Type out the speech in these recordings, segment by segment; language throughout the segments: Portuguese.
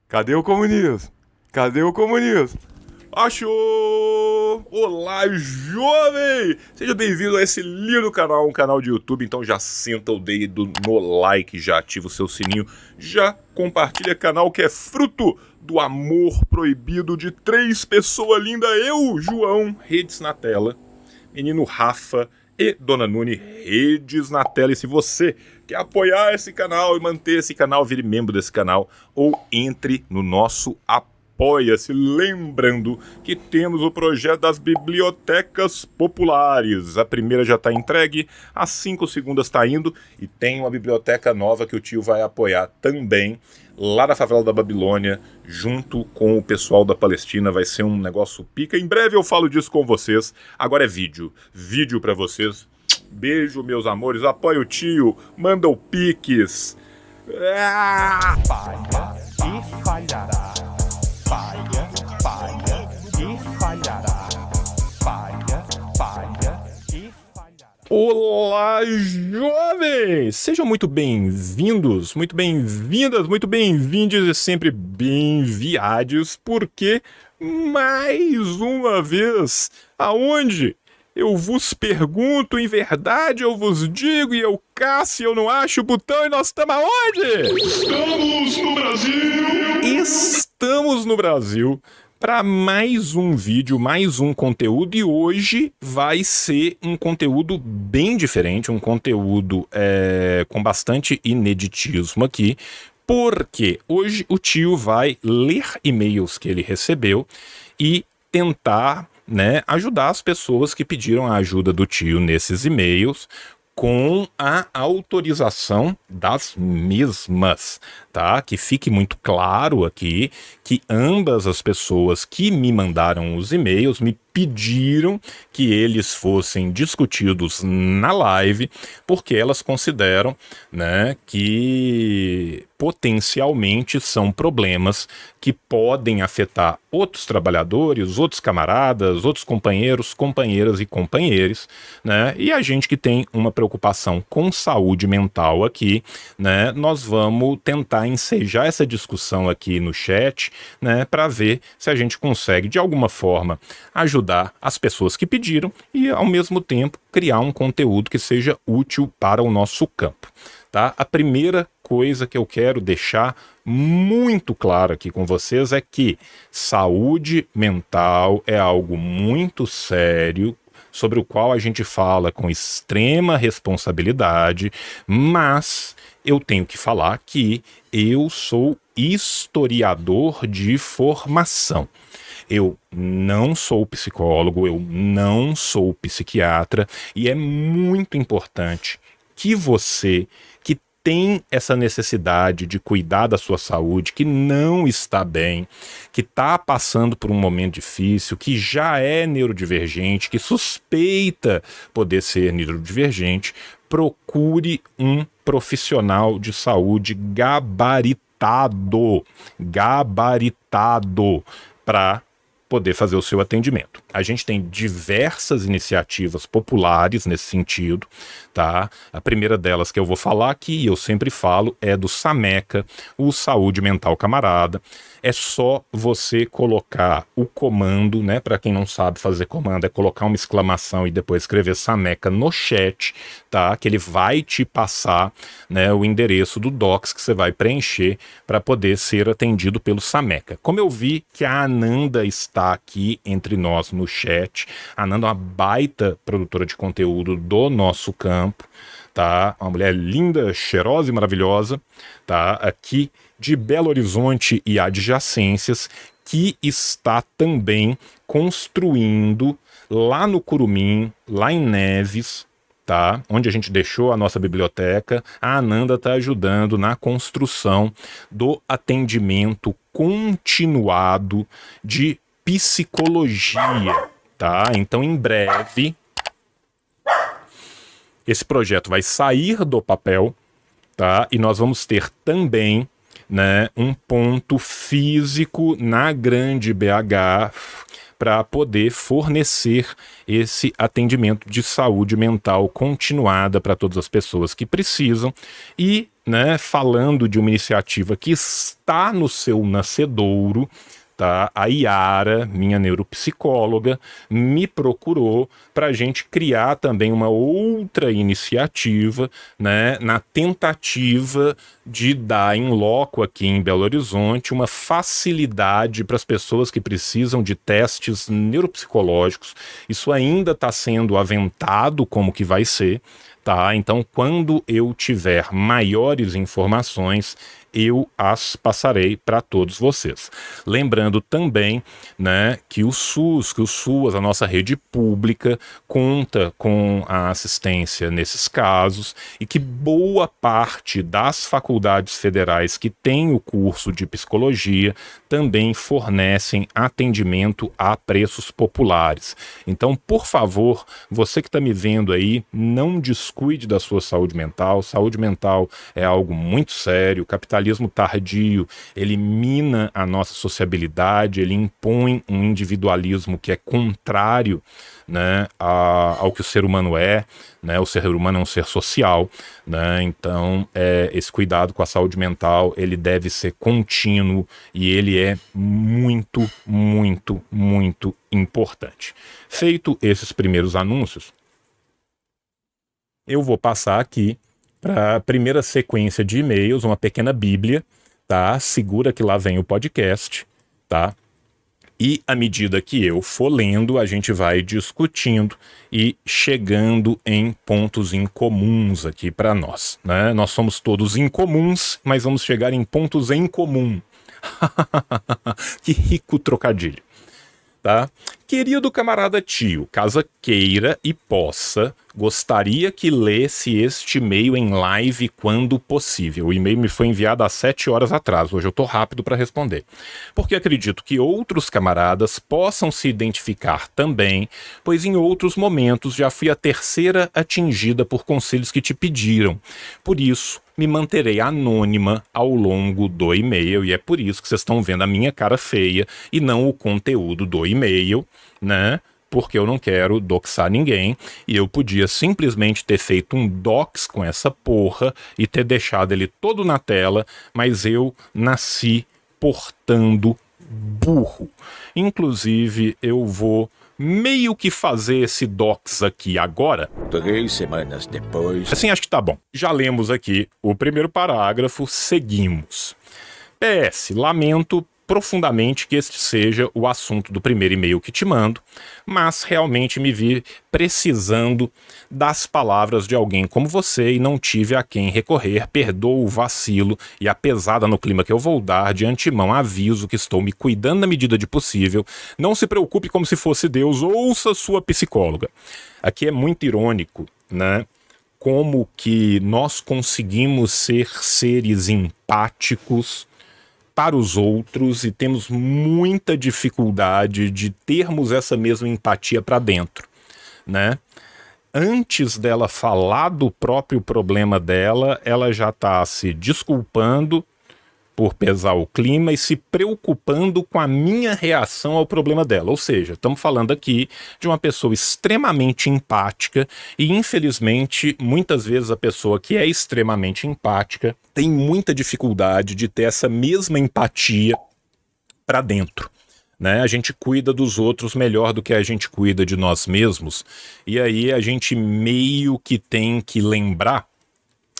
Cadê o comunismo? Cadê o comunismo? Achou! Olá, jovem! Seja bem-vindo a esse lindo canal, um canal de YouTube. Então já senta o dedo no like, já ativa o seu sininho, já compartilha canal que é fruto do amor proibido de 3 pessoas lindas. Eu, João, redes na tela, menino Rafa e Dona Nune, redes na tela. E se você quer apoiar esse canal e manter esse canal, vire membro desse canal ou entre no nosso Apoia-se. Lembrando que temos o projeto das bibliotecas populares. A primeira já está entregue, as 5 segundas está indo e tem uma biblioteca nova que o tio vai apoiar também lá na favela da Babilônia, junto com o pessoal da Palestina. Vai ser um negócio pica. Em breve eu falo disso com vocês. Agora é vídeo para vocês. Beijo, meus amores. Apoia o tio, manda o Pix. Falha e falhará. Falha e falhará. Falha e falhará. Olá, jovens! Sejam muito bem-vindos, muito bem-vindas, muito bem-vindos e sempre bem-viados, porque mais uma vez, aonde? Eu vos pergunto, em verdade eu vos digo, e eu caço e eu não acho o botão, e nós estamos aonde? Estamos no Brasil! Estamos no Brasil para mais um vídeo, mais um conteúdo, e hoje vai ser um conteúdo bem diferente, um conteúdo com bastante ineditismo aqui, porque hoje o tio vai ler e-mails que ele recebeu e tentar, né, ajudar as pessoas que pediram a ajuda do tio nesses e-mails com a autorização das mesmas, tá? Que fique muito claro aqui que ambas as pessoas que me mandaram os e-mails me pediram que eles fossem discutidos na live, porque elas consideram, né, que potencialmente são problemas que podem afetar outros trabalhadores, outros camaradas, outros companheiros, companheiras e companheiros, né? E a gente que tem uma preocupação com saúde mental aqui, né, nós vamos tentar ensejar essa discussão aqui no chat, né, para ver se a gente consegue de alguma forma ajudar as pessoas que pediram e ao mesmo tempo criar um conteúdo que seja útil para o nosso campo, tá? A primeira coisa que eu quero deixar muito claro aqui com vocês é que saúde mental é algo muito sério, sobre o qual a gente fala com extrema responsabilidade, mas eu tenho que falar que eu sou historiador de formação. Eu não sou psicólogo, eu não sou psiquiatra, e é muito importante que você, que tem essa necessidade de cuidar da sua saúde, que não está bem, que está passando por um momento difícil, que já é neurodivergente, que suspeita poder ser neurodivergente, procure um profissional de saúde gabaritado para poder fazer o seu atendimento. A gente tem diversas iniciativas populares nesse sentido, tá? A primeira delas que eu vou falar aqui, e eu sempre falo, é do Sameca, o Saúde Mental Camarada. É só você colocar o comando, né? Para quem não sabe fazer comando, é colocar uma exclamação e depois escrever Sameca no chat, tá? Que ele vai te passar, né, o endereço do Docs que você vai preencher para poder ser atendido pelo Sameca. Como eu vi que a Ananda está aqui entre nós no chat, a Ananda é uma baita produtora de conteúdo do nosso campo, tá? Uma mulher linda, cheirosa e maravilhosa, tá? Aqui de Belo Horizonte e adjacências, que está também construindo lá no Curumim, lá em Neves, tá? Onde a gente deixou a nossa biblioteca. A Ananda está ajudando na construção do atendimento continuado de psicologia, tá? Então, em breve, esse projeto vai sair do papel, tá? E nós vamos ter também, né, um ponto físico na Grande BH para poder fornecer esse atendimento de saúde mental continuada para todas as pessoas que precisam. E né, falando de uma iniciativa que está no seu nascedouro, tá? A Yara, minha neuropsicóloga, me procurou para a gente criar também uma outra iniciativa, né, na tentativa de dar em loco aqui em Belo Horizonte uma facilidade para as pessoas que precisam de testes neuropsicológicos. Isso ainda está sendo aventado como que vai ser, tá? Então, quando eu tiver maiores informações, eu as passarei para todos vocês. Lembrando também, né, que o SUAS, a nossa rede pública, conta com a assistência nesses casos e que boa parte das faculdades federais que têm o curso de psicologia também fornecem atendimento a preços populares. Então, por favor, você que está me vendo aí, não descuide da sua saúde mental. Saúde mental é algo muito sério. O capitalismo tardio, ele mina a nossa sociabilidade, ele impõe um individualismo que é contrário, né, ao que o ser humano é, né? O ser humano é um ser social, né? Então, esse cuidado com a saúde mental, ele deve ser contínuo e ele é muito, muito, muito importante. Feito esses primeiros anúncios, eu vou passar aqui para a primeira sequência de e-mails, uma pequena bíblia, tá? Segura que lá vem o podcast, tá? E à medida que eu for lendo, a gente vai discutindo e chegando em pontos incomuns aqui para nós, né? Nós somos todos incomuns, mas vamos chegar em pontos em comum. Que rico trocadilho, tá? Querido camarada tio, caso queira e possa, gostaria que lesse este e-mail em live quando possível. O e-mail me foi enviado há 7 horas atrás, hoje eu tô rápido para responder. Porque acredito que outros camaradas possam se identificar também, pois em outros momentos já fui a terceira atingida por conselhos que te pediram. Por isso, me manterei anônima ao longo do e-mail, e é por isso que vocês estão vendo a minha cara feia e não o conteúdo do e-mail, né? Porque eu não quero doxar ninguém e eu podia simplesmente ter feito um dox com essa porra e ter deixado ele todo na tela, mas eu nasci portando burro. Inclusive, eu vou meio que fazer esse docs aqui agora. 3 semanas depois... Assim, acho que tá bom. Já lemos aqui o primeiro parágrafo, seguimos. PS, lamento profundamente que este seja o assunto do primeiro e-mail que te mando, mas realmente me vi precisando das palavras de alguém como você e não tive a quem recorrer. Perdoa o vacilo e a pesada no clima que eu vou dar. De antemão aviso que estou me cuidando na medida de possível. Não se preocupe como se fosse Deus, ouça sua psicóloga. Aqui é muito irônico, né? Como que nós conseguimos ser seres empáticos para os outros e temos muita dificuldade de termos essa mesma empatia para dentro, né? Antes dela falar do próprio problema dela, ela já está se desculpando por pesar o clima e se preocupando com a minha reação ao problema dela. Ou seja, estamos falando aqui de uma pessoa extremamente empática e, infelizmente, muitas vezes a pessoa que é extremamente empática tem muita dificuldade de ter essa mesma empatia para dentro, né? A gente cuida dos outros melhor do que a gente cuida de nós mesmos e aí a gente meio que tem que lembrar,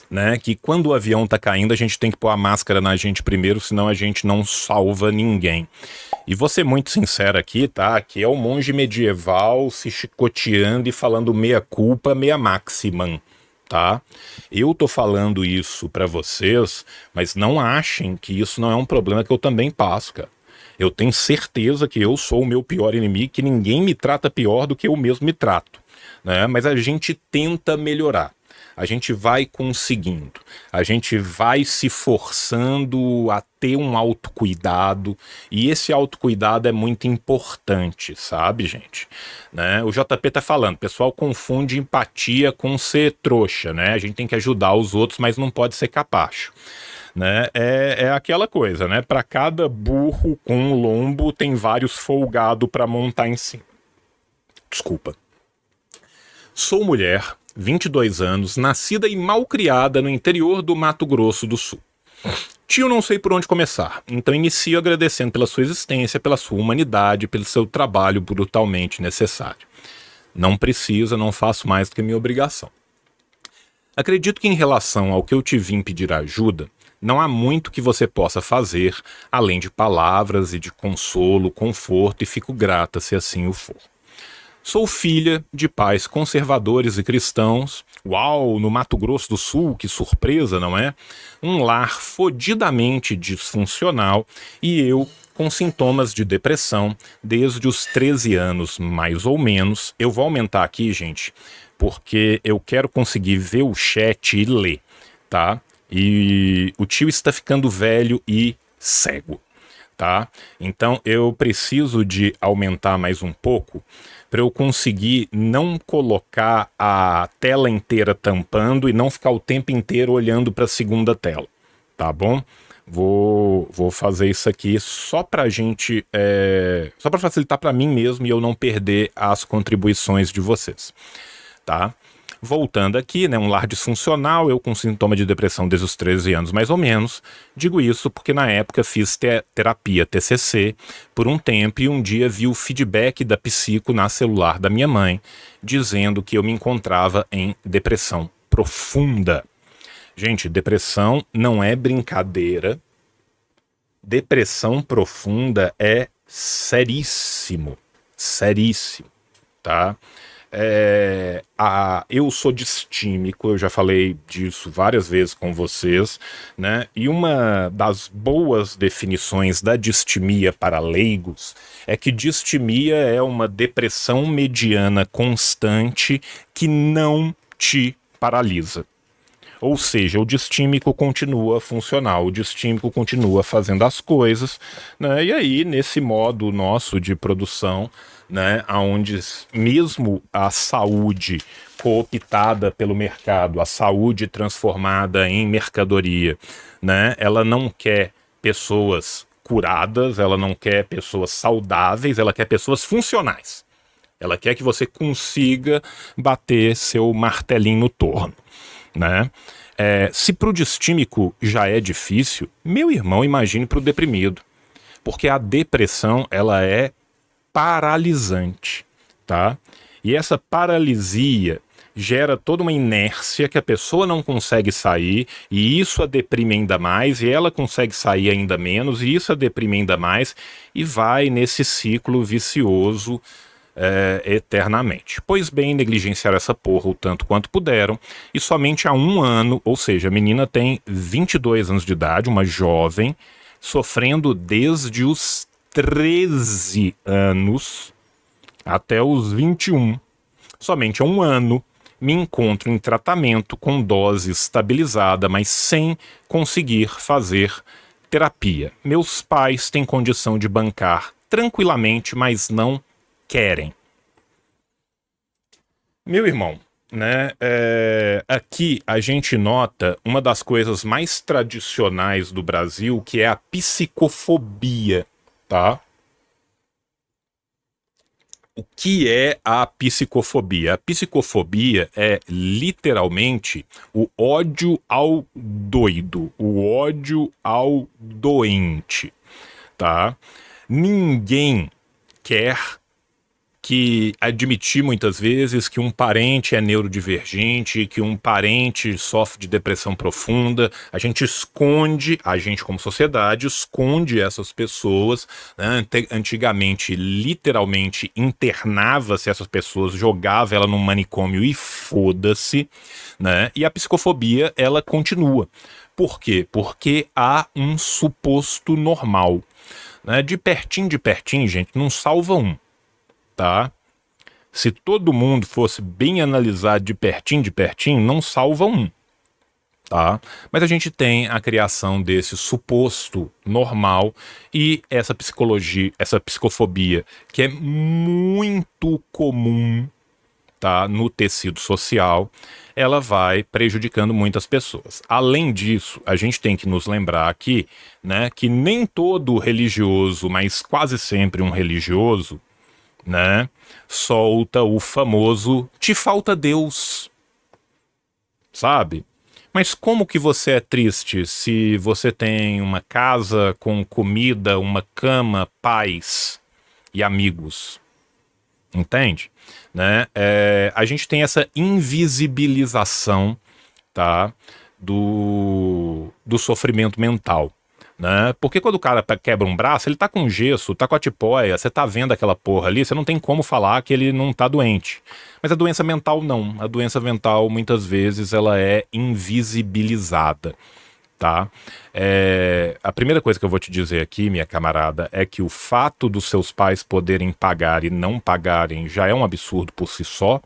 né, que quando o avião tá caindo a gente tem que pôr a máscara na gente primeiro, senão a gente não salva ninguém. E vou ser muito sincero aqui, tá? Aqui é o monge medieval se chicoteando e falando meia culpa, meia maximum, tá? Eu tô falando isso pra vocês, mas não achem que isso não é um problema que eu também passo, cara. Eu tenho certeza que eu sou o meu pior inimigo, que ninguém me trata pior do que eu mesmo me trato, né? Mas a gente tenta melhorar. A gente vai conseguindo, a gente vai se forçando a ter um autocuidado, e esse autocuidado é muito importante, sabe, gente? Né? O JP tá falando, o pessoal confunde empatia com ser trouxa, né? A gente tem que ajudar os outros, mas não pode ser capacho. Né? É aquela coisa, né? Para cada burro com um lombo tem vários folgados para montar em cima. Desculpa. Sou mulher, 22 anos, nascida e malcriada no interior do Mato Grosso do Sul. Tio, não sei por onde começar, então inicio agradecendo pela sua existência, pela sua humanidade, pelo seu trabalho brutalmente necessário. Não precisa, não faço mais do que minha obrigação. Acredito que em relação ao que eu te vim pedir ajuda, não há muito que você possa fazer, além de palavras e de consolo, conforto, e fico grata se assim o for. Sou filha de pais conservadores e cristãos. Uau, no Mato Grosso do Sul, que surpresa, não é? Um lar fodidamente disfuncional e eu com sintomas de depressão desde os 13 anos, mais ou menos. Eu vou aumentar aqui, gente, porque eu quero conseguir ver o chat e ler, tá? E o tio está ficando velho e cego, tá? Então eu preciso de aumentar mais um pouco para eu conseguir não colocar a tela inteira tampando e não ficar o tempo inteiro olhando para a segunda tela, tá bom? Vou fazer isso aqui só pra gente, só para facilitar para mim mesmo e eu não perder as contribuições de vocês, tá? Voltando aqui, né, um lar disfuncional, eu com sintoma de depressão desde os 13 anos mais ou menos. Digo isso porque na época fiz terapia TCC por um tempo e um dia vi o feedback da psico na celular da minha mãe, dizendo que eu me encontrava em depressão profunda. Gente, depressão não é brincadeira. Depressão profunda é seríssimo, seríssimo, tá? Eu sou distímico, eu já falei disso várias vezes com vocês, né? E uma das boas definições da distimia para leigos é que distimia é uma depressão mediana constante que não te paralisa. Ou seja, o distímico continua funcional, o distímico continua fazendo as coisas, né? E aí, nesse modo nosso de produção, né, onde mesmo a saúde cooptada pelo mercado, a saúde transformada em mercadoria, né, ela não quer pessoas curadas, ela não quer pessoas saudáveis, ela quer pessoas funcionais. Ela quer que você consiga bater seu martelinho no torno, né? Se para o distímico já é difícil, meu irmão, imagine para o deprimido, porque a depressão ela é paralisante, tá? E essa paralisia gera toda uma inércia que a pessoa não consegue sair, e isso a deprime ainda mais, e ela consegue sair ainda menos, e isso a deprime ainda mais, e vai nesse ciclo vicioso eternamente. Pois bem, negligenciaram essa porra o tanto quanto puderam, e somente há um ano, ou seja, a menina tem 22 anos de idade, uma jovem, sofrendo desde os 13 anos até os 21. Somente há um ano me encontro em tratamento com dose estabilizada, mas sem conseguir fazer terapia. Meus pais têm condição de bancar tranquilamente, mas não querem. Meu irmão, né? Aqui a gente nota uma das coisas mais tradicionais do Brasil, que é a psicofobia, tá? O que é a psicofobia? A psicofobia é literalmente o ódio ao doido, o ódio ao doente, tá? Ninguém quer admitir muitas vezes que um parente é neurodivergente, que um parente sofre de depressão profunda. A gente esconde, a gente como sociedade esconde essas pessoas, né? Antigamente, literalmente, internava-se essas pessoas, jogava ela num manicômio e foda-se, né? E a psicofobia, ela continua. Por quê? Porque há um suposto normal, né? De pertinho, gente, não salva um. Tá? Se todo mundo fosse bem analisado de pertinho, não salva um, tá? Mas a gente tem a criação desse suposto normal e essa psicologia, essa psicofobia, que é muito comum, tá, no tecido social, ela vai prejudicando muitas pessoas. Além disso, a gente tem que nos lembrar aqui, né, que nem todo religioso, mas quase sempre um religioso, né, solta o famoso "te falta Deus", sabe? Mas como que você é triste se você tem uma casa com comida, uma cama, paz e amigos? Entende? Né? A gente tem essa invisibilização, tá? do sofrimento mental. Né? Porque quando o cara quebra um braço, ele tá com gesso, tá com a tipóia, você tá vendo aquela porra ali, você não tem como falar que ele não tá doente. Mas a doença mental não. A doença mental, muitas vezes, ela é invisibilizada. Tá? A primeira coisa que eu vou te dizer aqui, minha camarada, é que o fato dos seus pais poderem pagar e não pagarem já é um absurdo por si só,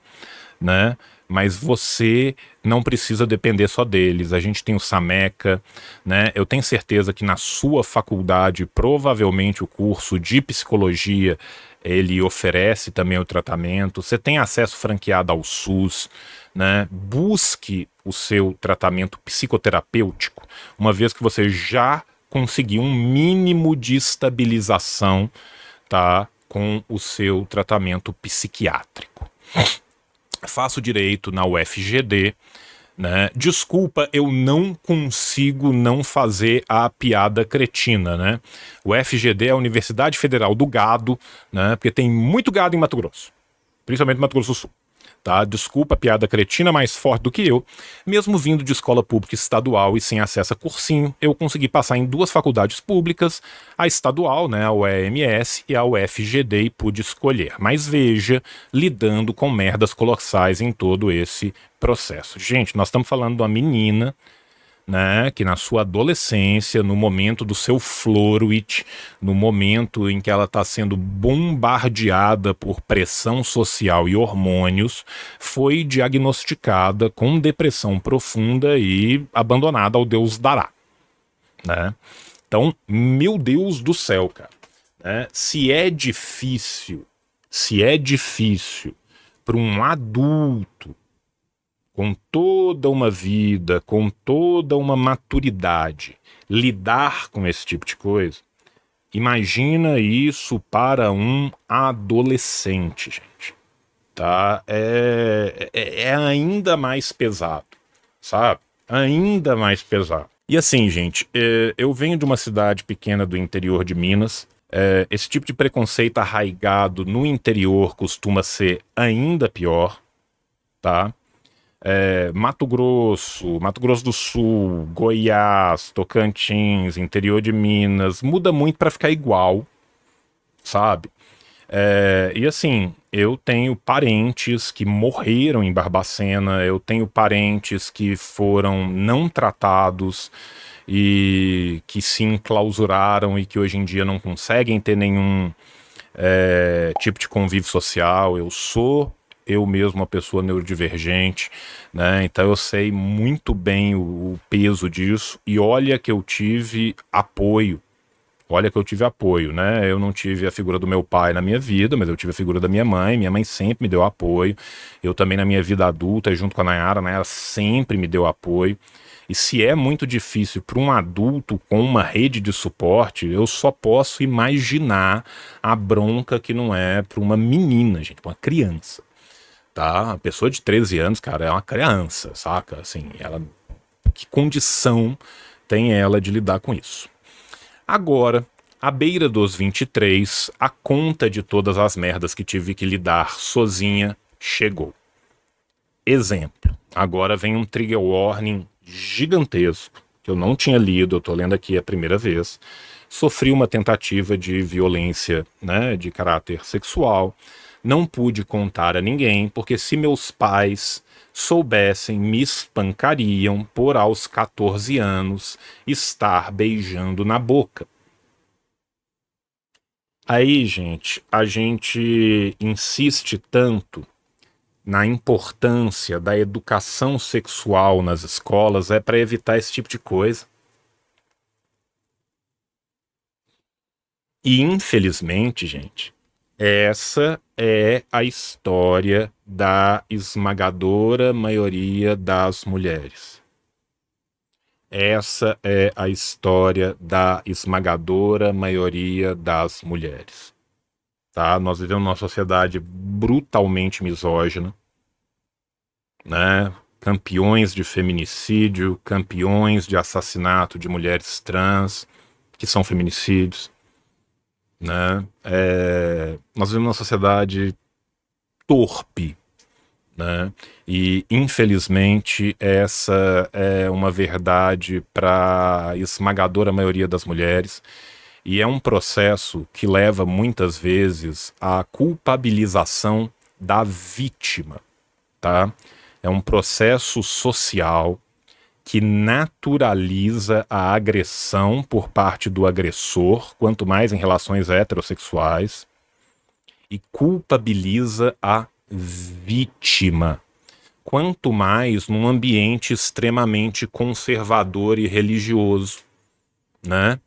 né? Mas você não precisa depender só deles. A gente tem o Sameca, né? Eu tenho certeza que na sua faculdade, provavelmente o curso de psicologia, ele oferece também o tratamento. Você tem acesso franqueado ao SUS, né? Busque o seu tratamento psicoterapêutico, uma vez que você já conseguiu um mínimo de estabilização, tá? Com o seu tratamento psiquiátrico. Faço direito na UFGD, né? Desculpa, eu não consigo não fazer a piada cretina, né? O UFGD é a Universidade Federal do Gado, né? Porque tem muito gado em Mato Grosso, principalmente no Mato Grosso do Sul. Tá? Desculpa a piada cretina, mais forte do que eu. Mesmo vindo de escola pública estadual e sem acesso a cursinho, eu consegui passar em 2 faculdades públicas, a estadual, né, a UEMS e a UFGD, e pude escolher. Mas veja, lidando com merdas colossais em todo esse processo. Gente, nós estamos falando de uma menina, né, que na sua adolescência, no momento do seu Florwit, no momento em que ela está sendo bombardeada por pressão social e hormônios, foi diagnosticada com depressão profunda e abandonada ao Deus dará, né? Então, meu Deus do céu, cara, né? Se é difícil para um adulto com toda uma vida, com toda uma maturidade, lidar com esse tipo de coisa, imagina isso para um adolescente, gente. Tá? É ainda mais pesado, sabe? Ainda mais pesado. E assim, gente, eu venho de uma cidade pequena do interior de Minas. Esse tipo de preconceito arraigado no interior costuma ser ainda pior, tá? Mato Grosso do Sul, Goiás, Tocantins, interior de Minas, muda muito para ficar igual, sabe? E assim, eu tenho parentes que morreram em Barbacena, eu tenho parentes que foram não tratados e que se enclausuraram e que hoje em dia não conseguem ter nenhum tipo de convívio social. Eu mesmo uma pessoa neurodivergente, né? Então eu sei muito bem o peso disso, e olha que eu tive apoio, né? Eu não tive a figura do meu pai na minha vida, mas eu tive a figura da minha mãe sempre me deu apoio. Eu também na minha vida adulta, junto com a Nayara sempre me deu apoio. E se é muito difícil para um adulto com uma rede de suporte, eu só posso imaginar a bronca que não é para uma menina, gente, para uma criança. Tá? A pessoa de 13 anos, cara, é uma criança, saca? Assim, que condição tem ela de lidar com isso? Agora, à beira dos 23, a conta de todas as merdas que tive que lidar sozinha chegou. Exemplo, agora vem um trigger warning gigantesco, que eu não tinha lido, eu tô lendo aqui a primeira vez. Sofri uma tentativa de violência, né, de caráter sexual. Não pude contar a ninguém, porque se meus pais soubessem, me espancariam por aos 14 anos estar beijando na boca. Aí, gente, a gente insiste tanto na importância da educação sexual nas escolas, para evitar esse tipo de coisa. E, infelizmente, gente, essa é a história da esmagadora maioria das mulheres. Essa é a história da esmagadora maioria das mulheres. Tá? Nós vivemos numa sociedade brutalmente misógina, né? campeões de feminicídio, campeões de assassinato de mulheres trans, que são feminicídios, né? Nós vivemos uma sociedade torpe, né? E infelizmente essa é uma verdade para a esmagadora maioria das mulheres, e é um processo que leva muitas vezes à culpabilização da vítima, tá? É um processo social que naturaliza a agressão por parte do agressor, quanto mais em relações heterossexuais, e culpabiliza a vítima, quanto mais num ambiente extremamente conservador e religioso, né?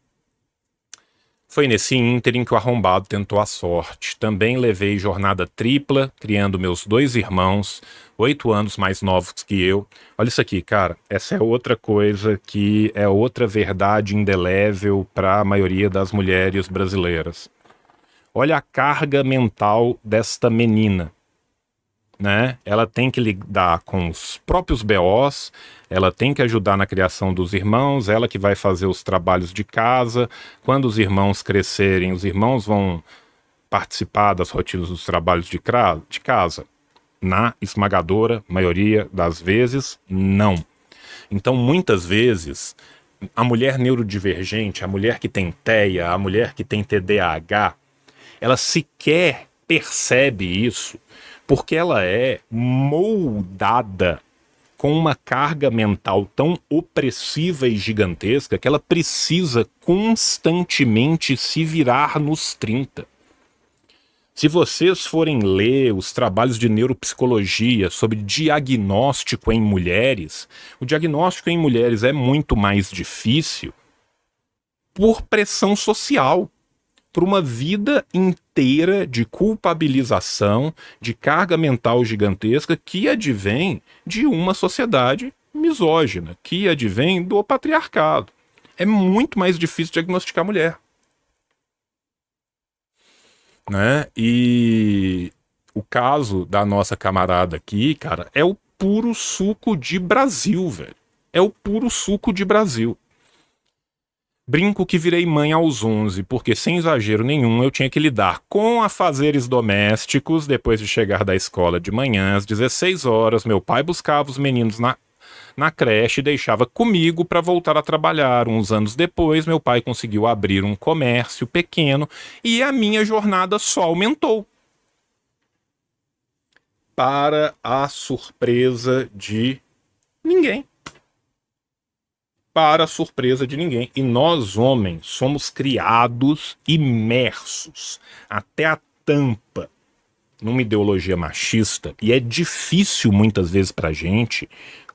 Foi nesse ínterim que o arrombado tentou a sorte. Também levei jornada tripla, criando meus 2 irmãos, 8 anos mais novos que eu. Olha isso aqui, cara. Essa é outra coisa que é outra verdade indelével para a maioria das mulheres brasileiras. Olha a carga mental desta menina, né? Ela tem que lidar com os próprios BOs, ela tem que ajudar na criação dos irmãos, ela que vai fazer os trabalhos de casa. Quando os irmãos crescerem, os irmãos vão participar das rotinas dos trabalhos de casa? Na esmagadora maioria das vezes, não. Então, muitas vezes, a mulher neurodivergente, a mulher que tem TEA, a mulher que tem TDAH, ela sequer percebe isso, porque ela é moldada com uma carga mental tão opressiva e gigantesca que ela precisa constantemente se virar nos 30. Se vocês forem ler os trabalhos de neuropsicologia sobre diagnóstico em mulheres, o diagnóstico em mulheres é muito mais difícil por pressão social, por uma vida inteira de culpabilização, de carga mental gigantesca que advém de uma sociedade misógina, que advém do patriarcado. É muito mais difícil diagnosticar mulher, né? E o caso da nossa camarada aqui, cara, é o puro suco de Brasil, velho. É o puro suco de Brasil. Brinco que virei mãe aos 11, porque sem exagero nenhum eu tinha que lidar com afazeres domésticos depois de chegar da escola de manhã às 16 horas. Meu pai buscava os meninos na creche e deixava comigo para voltar a trabalhar. Uns anos depois, meu pai conseguiu abrir um comércio pequeno e a minha jornada só aumentou. Para a surpresa de ninguém. Para a surpresa de ninguém. E nós, homens, somos criados imersos até a tampa numa ideologia machista, e é difícil muitas vezes pra gente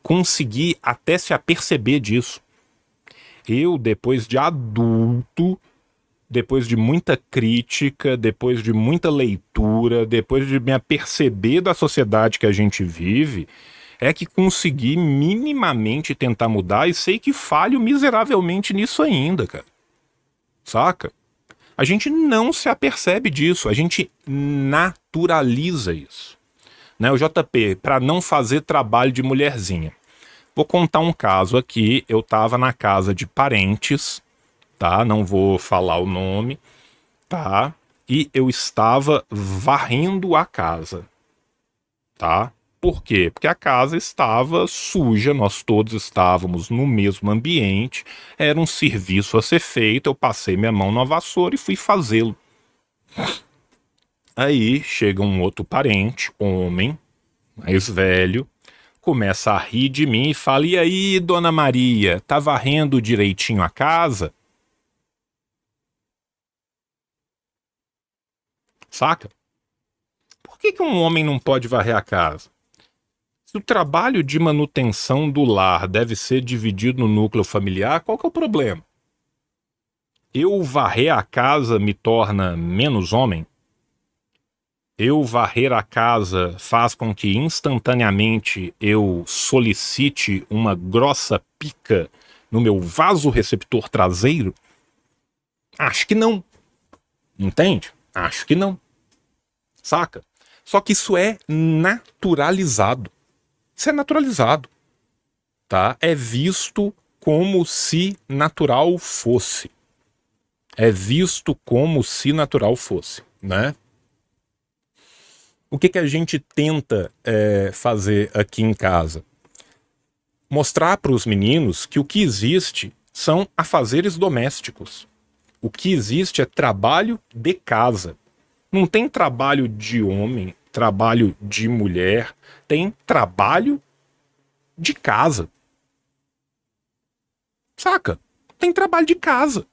conseguir até se aperceber disso. Eu, depois de adulto, depois de muita crítica, depois de muita leitura, depois de me aperceber da sociedade que a gente vive, é que consegui minimamente tentar mudar, e sei que falho miseravelmente nisso ainda, cara. Saca? A gente não se apercebe disso, a gente naturaliza isso. Né? O JP, para não fazer trabalho de mulherzinha. Vou contar um caso aqui. Eu tava na casa de parentes, tá? Não vou falar o nome, tá? E eu estava varrendo a casa, tá? Por quê? Porque a casa estava suja, nós todos estávamos no mesmo ambiente, era um serviço a ser feito, eu passei minha mão na vassoura e fui fazê-lo. Aí chega um outro parente, homem, mais velho, começa a rir de mim e fala: "E aí, dona Maria, tá varrendo direitinho a casa?" Saca? Por que um homem não pode varrer a casa? Se o trabalho de manutenção do lar deve ser dividido no núcleo familiar, qual que é o problema? Eu varrer a casa me torna menos homem? Eu varrer a casa faz com que instantaneamente eu solicite uma grossa pica no meu vaso receptor traseiro? Acho que não. Entende? Acho que não. Saca? Só que isso é naturalizado. Isso é naturalizado, tá? É visto como se natural fosse. É visto como se natural fosse, né? O que que a gente tenta fazer aqui em casa? Mostrar para os meninos que o que existe são afazeres domésticos. O que existe é trabalho de casa. Não tem trabalho de homem, trabalho de mulher, tem trabalho de casa. Saca? Tem trabalho de casa.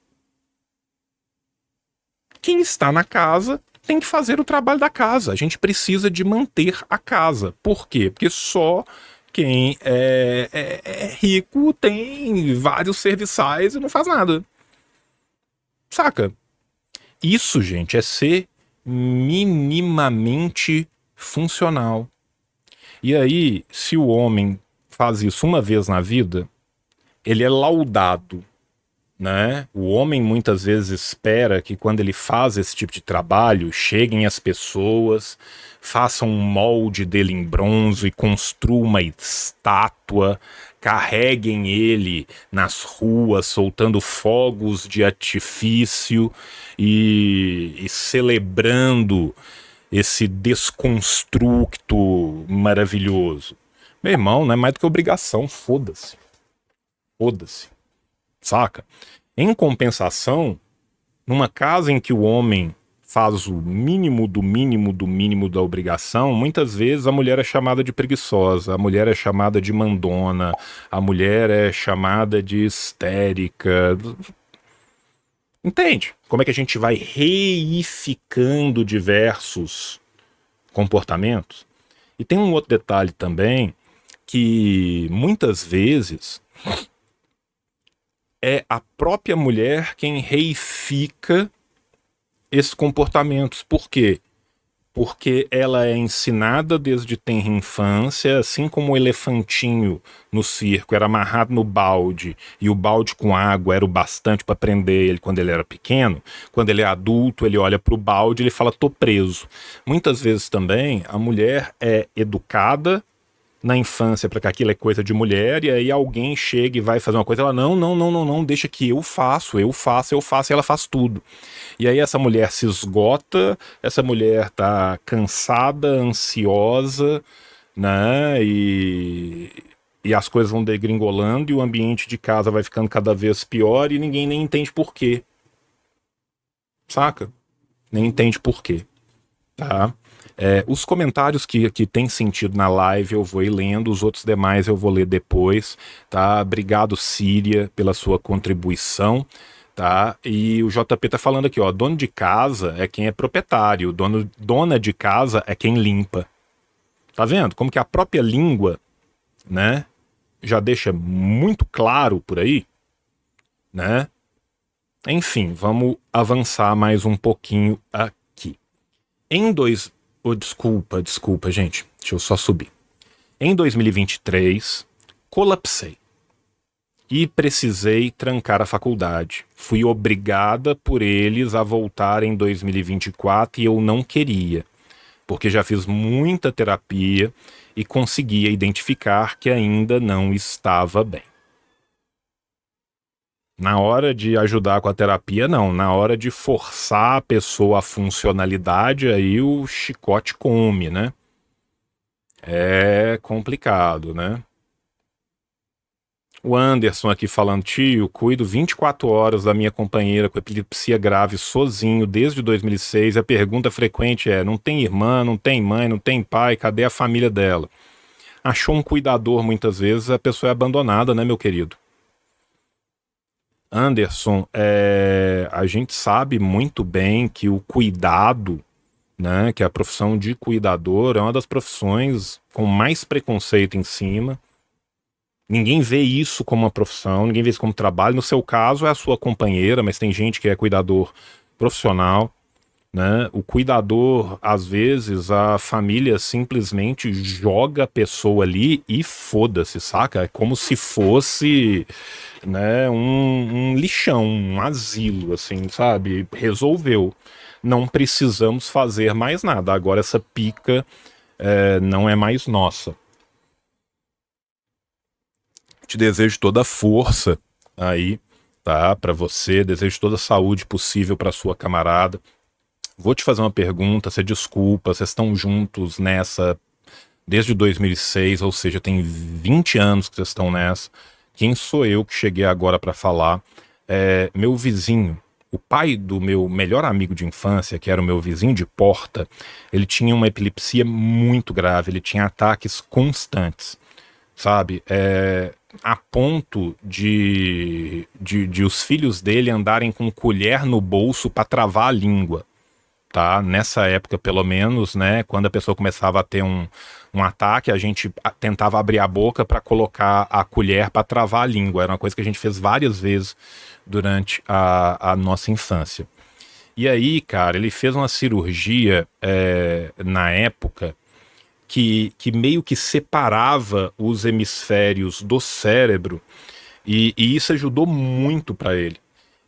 Quem está na casa tem que fazer o trabalho da casa. A gente precisa de manter a casa. Por quê? Porque só quem é rico tem vários serviçais e não faz nada. Saca? Isso, gente, é ser minimamente funcional. E aí, se o homem faz isso uma vez na vida, ele é laudado, né? O homem muitas vezes espera que quando ele faz esse tipo de trabalho, cheguem as pessoas, façam um molde dele em bronze e construam uma estátua, carreguem ele nas ruas, soltando fogos de artifício e celebrando esse desconstructo maravilhoso. Meu irmão, não é mais do que obrigação, foda-se. Foda-se. Saca? Em compensação, numa casa em que o homem faz o mínimo do mínimo do mínimo da obrigação, muitas vezes a mulher é chamada de preguiçosa, a mulher é chamada de mandona, a mulher é chamada de histérica. Entende? Como é que a gente vai reificando diversos comportamentos? E tem um outro detalhe também, que muitas vezes é a própria mulher quem reifica esses comportamentos. Por quê? Porque ela é ensinada desde tenra infância, assim como o elefantinho no circo era amarrado no balde e o balde com água era o bastante para prender ele quando ele era pequeno. Quando ele é adulto, ele olha para o balde e ele fala, tô preso. Muitas vezes também a mulher é educada na infância para que aquilo é coisa de mulher, e aí alguém chega e vai fazer uma coisa, ela não, deixa que eu faço, e ela faz tudo. E aí essa mulher se esgota, essa mulher tá cansada, ansiosa, né, e as coisas vão degringolando, e o ambiente de casa vai ficando cada vez pior, e ninguém nem entende por quê. Saca? Nem entende por quê. Tá? Os comentários que tem sentido na live eu vou ir lendo, os outros demais eu vou ler depois, tá? Obrigado, Síria, pela sua contribuição, tá? E o JP tá falando aqui, ó, dono de casa é quem é proprietário, dona de casa é quem limpa. Tá vendo? Como que a própria língua, né, já deixa muito claro por aí, né? Enfim, vamos avançar mais um pouquinho aqui. Desculpa, gente. Deixa eu só subir. Em 2023, colapsei. E precisei trancar a faculdade. Fui obrigada por eles a voltar em 2024 e eu não queria. Porque já fiz muita terapia e conseguia identificar que ainda não estava bem. Na hora de ajudar com a terapia, não. Na hora de forçar a pessoa à funcionalidade, aí o chicote come, né? É complicado, né? O Anderson aqui falando, tio, cuido 24 horas da minha companheira com epilepsia grave sozinho desde 2006. A pergunta frequente é, não tem irmã, não tem mãe, não tem pai, cadê a família dela? Achou um cuidador muitas vezes, a pessoa é abandonada, né, meu querido? Anderson, a gente sabe muito bem que o cuidado, né, que a profissão de cuidador é uma das profissões com mais preconceito em cima. Ninguém vê isso como uma profissão, ninguém vê isso como trabalho. No seu caso é a sua companheira, mas tem gente que é cuidador profissional, né? O cuidador, às vezes, a família simplesmente joga a pessoa ali e foda-se, saca? É como se fosse, né, um lixão, um asilo, assim, sabe? Resolveu. Não precisamos fazer mais nada. Agora essa pica não é mais nossa. Te desejo toda a força aí, tá? Para você, desejo toda a saúde possível para sua camarada. Vou te fazer uma pergunta, você desculpa, vocês estão juntos nessa desde 2006, ou seja, tem 20 anos que vocês estão nessa. Quem sou eu que cheguei agora para falar? Meu vizinho, o pai do meu melhor amigo de infância, que era o meu vizinho de porta, ele tinha uma epilepsia muito grave, ele tinha ataques constantes, sabe? A ponto de os filhos dele andarem com colher no bolso para travar a língua, tá? Nessa época, pelo menos, né? Quando a pessoa começava a ter um ataque, a gente tentava abrir a boca para colocar a colher para travar a língua. Era uma coisa que a gente fez várias vezes durante a nossa infância. E aí, cara, ele fez uma cirurgia na época que meio que separava os hemisférios do cérebro e isso ajudou muito para ele.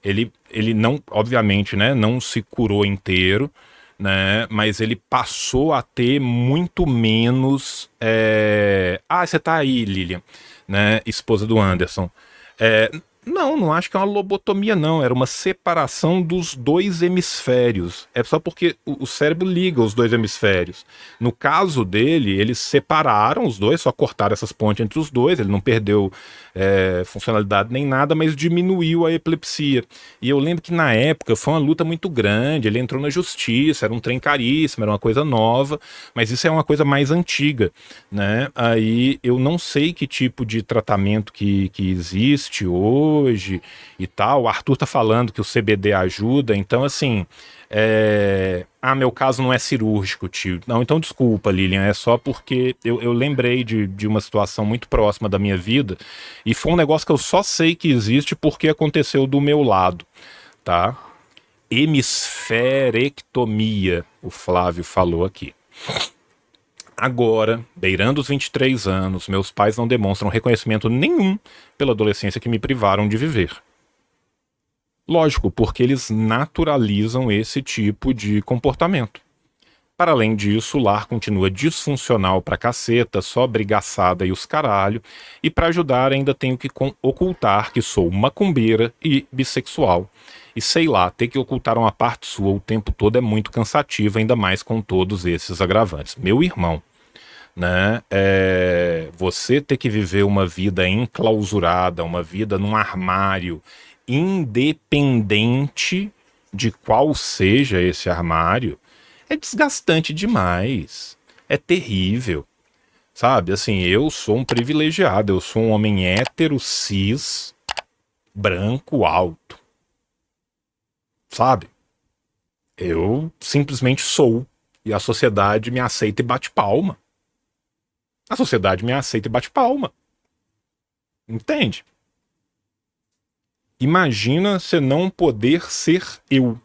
Ele não, obviamente, né, não se curou inteiro, né, mas ele passou a ter muito menos... você tá aí, Lilian, né, esposa do Anderson. Não acho que é uma lobotomia, não. Era uma separação dos dois hemisférios. É só porque o cérebro liga os dois hemisférios. No caso dele, eles separaram os dois, só cortaram essas pontes entre os dois. Ele não perdeu funcionalidade nem nada, mas diminuiu a epilepsia. E eu lembro que na época foi uma luta muito grande. Ele entrou na justiça, era um trem caríssimo, era uma coisa nova, mas isso é uma coisa mais antiga, né? Aí eu não sei que tipo de tratamento que existe hoje e tal. O Arthur tá falando que o CBD ajuda, então assim, meu caso não é cirúrgico, tio. Não, então desculpa, Lilian, é só porque eu lembrei de uma situação muito próxima da minha vida e foi um negócio que eu só sei que existe porque aconteceu do meu lado, tá? Hemisferectomia, o Flávio falou aqui. Agora, beirando os 23 anos, meus pais não demonstram reconhecimento nenhum pela adolescência que me privaram de viver. Lógico, porque eles naturalizam esse tipo de comportamento. Para além disso, o lar continua disfuncional pra caceta, só brigaçada e os caralho, e para ajudar ainda tenho que ocultar que sou macumbeira e bissexual. E sei lá, ter que ocultar uma parte sua o tempo todo é muito cansativo, ainda mais com todos esses agravantes. Meu irmão, né? Você ter que viver uma vida enclausurada, uma vida num armário, independente de qual seja esse armário, é desgastante demais. É terrível. Sabe, assim, eu sou um privilegiado, eu sou um homem hétero, cis, branco, alto. Sabe? Eu simplesmente sou. E a sociedade me aceita e bate palma. A sociedade me aceita e bate palma. Entende? Imagina você não poder ser eu.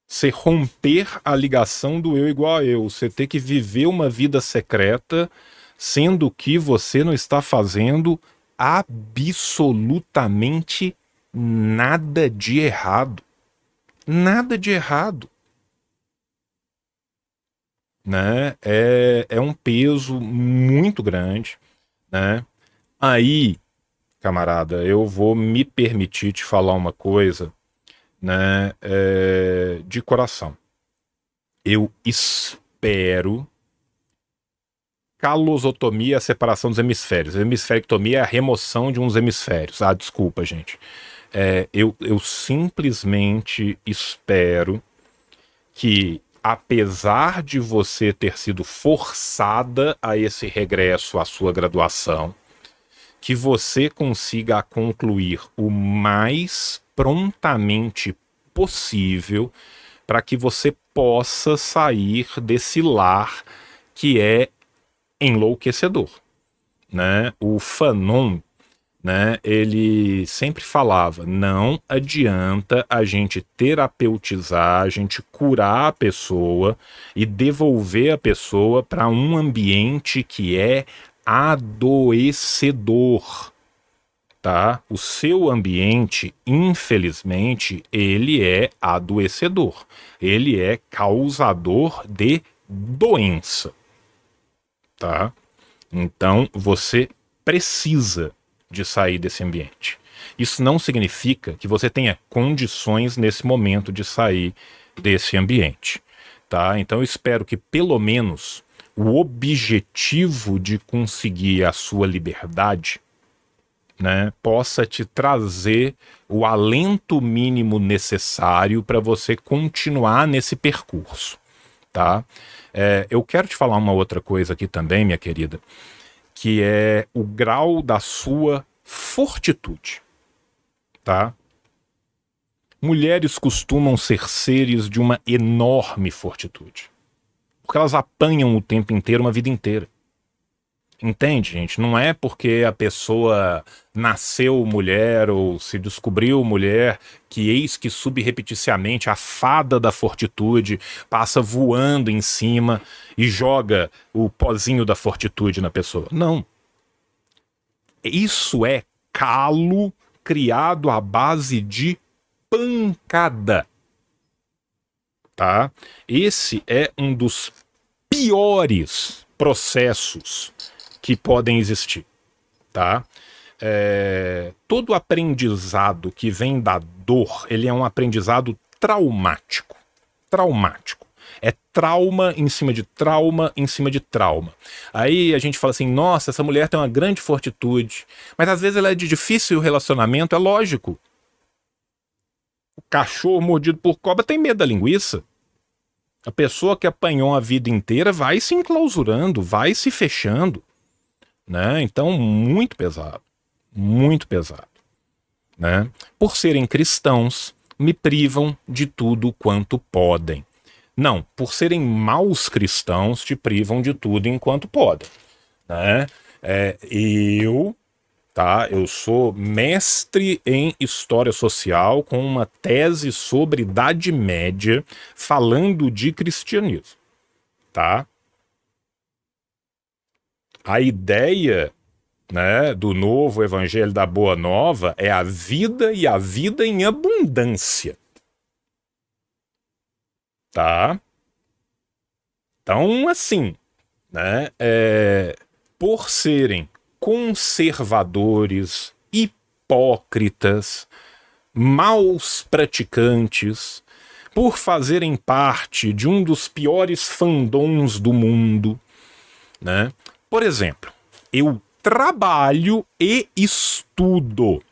Você romper a ligação do eu igual a eu. Você ter que viver uma vida secreta, sendo que você não está fazendo absolutamente nada de errado. Nada de errado. Né? É um peso muito grande, né? Aí, camarada, eu vou me permitir te falar uma coisa, né? De coração. Eu espero. Calosotomia é a separação dos hemisférios. Hemisferectomia é a remoção de uns hemisférios. Ah, desculpa, gente. Eu simplesmente espero que, apesar de você ter sido forçada a esse regresso à sua graduação, que você consiga concluir o mais prontamente possível para que você possa sair desse lar que é enlouquecedor, né? O Fanon, né, ele sempre falava, não adianta a gente terapeutizar, a gente curar a pessoa e devolver a pessoa para um ambiente que é adoecedor, tá? O seu ambiente, infelizmente, ele é adoecedor, ele é causador de doença, tá? Então, você precisa de sair desse ambiente. Isso não significa que você tenha condições nesse momento de sair desse ambiente, tá? Então eu espero que pelo menos o objetivo de conseguir a sua liberdade, né, possa te trazer o alento mínimo necessário para você continuar nesse percurso, tá? Eu quero te falar uma outra coisa aqui também, minha querida, que é o grau da sua fortitude, tá? Mulheres costumam ser seres de uma enorme fortitude, porque elas apanham o tempo inteiro, uma vida inteira. Entende, gente? Não é porque a pessoa nasceu mulher ou se descobriu mulher que eis que subrepeticiamente a fada da fortitude passa voando em cima e joga o pozinho da fortitude na pessoa. Não. Isso é calo criado à base de pancada. Tá? Esse é um dos piores processos que podem existir, tá? Todo aprendizado que vem da dor, ele é um aprendizado traumático. Traumático. É trauma em cima de trauma em cima de trauma. Aí a gente fala assim, nossa, essa mulher tem uma grande fortitude, mas às vezes ela é de difícil relacionamento, é lógico. O cachorro mordido por cobra tem medo da linguiça. A pessoa que apanhou a vida inteira vai se enclausurando, vai se fechando, né? Então, muito pesado, né? Por serem cristãos, me privam de tudo quanto podem. Não, por serem maus cristãos, te privam de tudo enquanto podem, né? Eu sou mestre em História Social com uma tese sobre Idade Média falando de cristianismo, tá? A ideia, né, do novo evangelho da Boa Nova é a vida e a vida em abundância, tá? Então, assim, né, por serem conservadores, hipócritas, maus praticantes, por fazerem parte de um dos piores fandoms do mundo, né? Por exemplo, eu trabalho e estudo.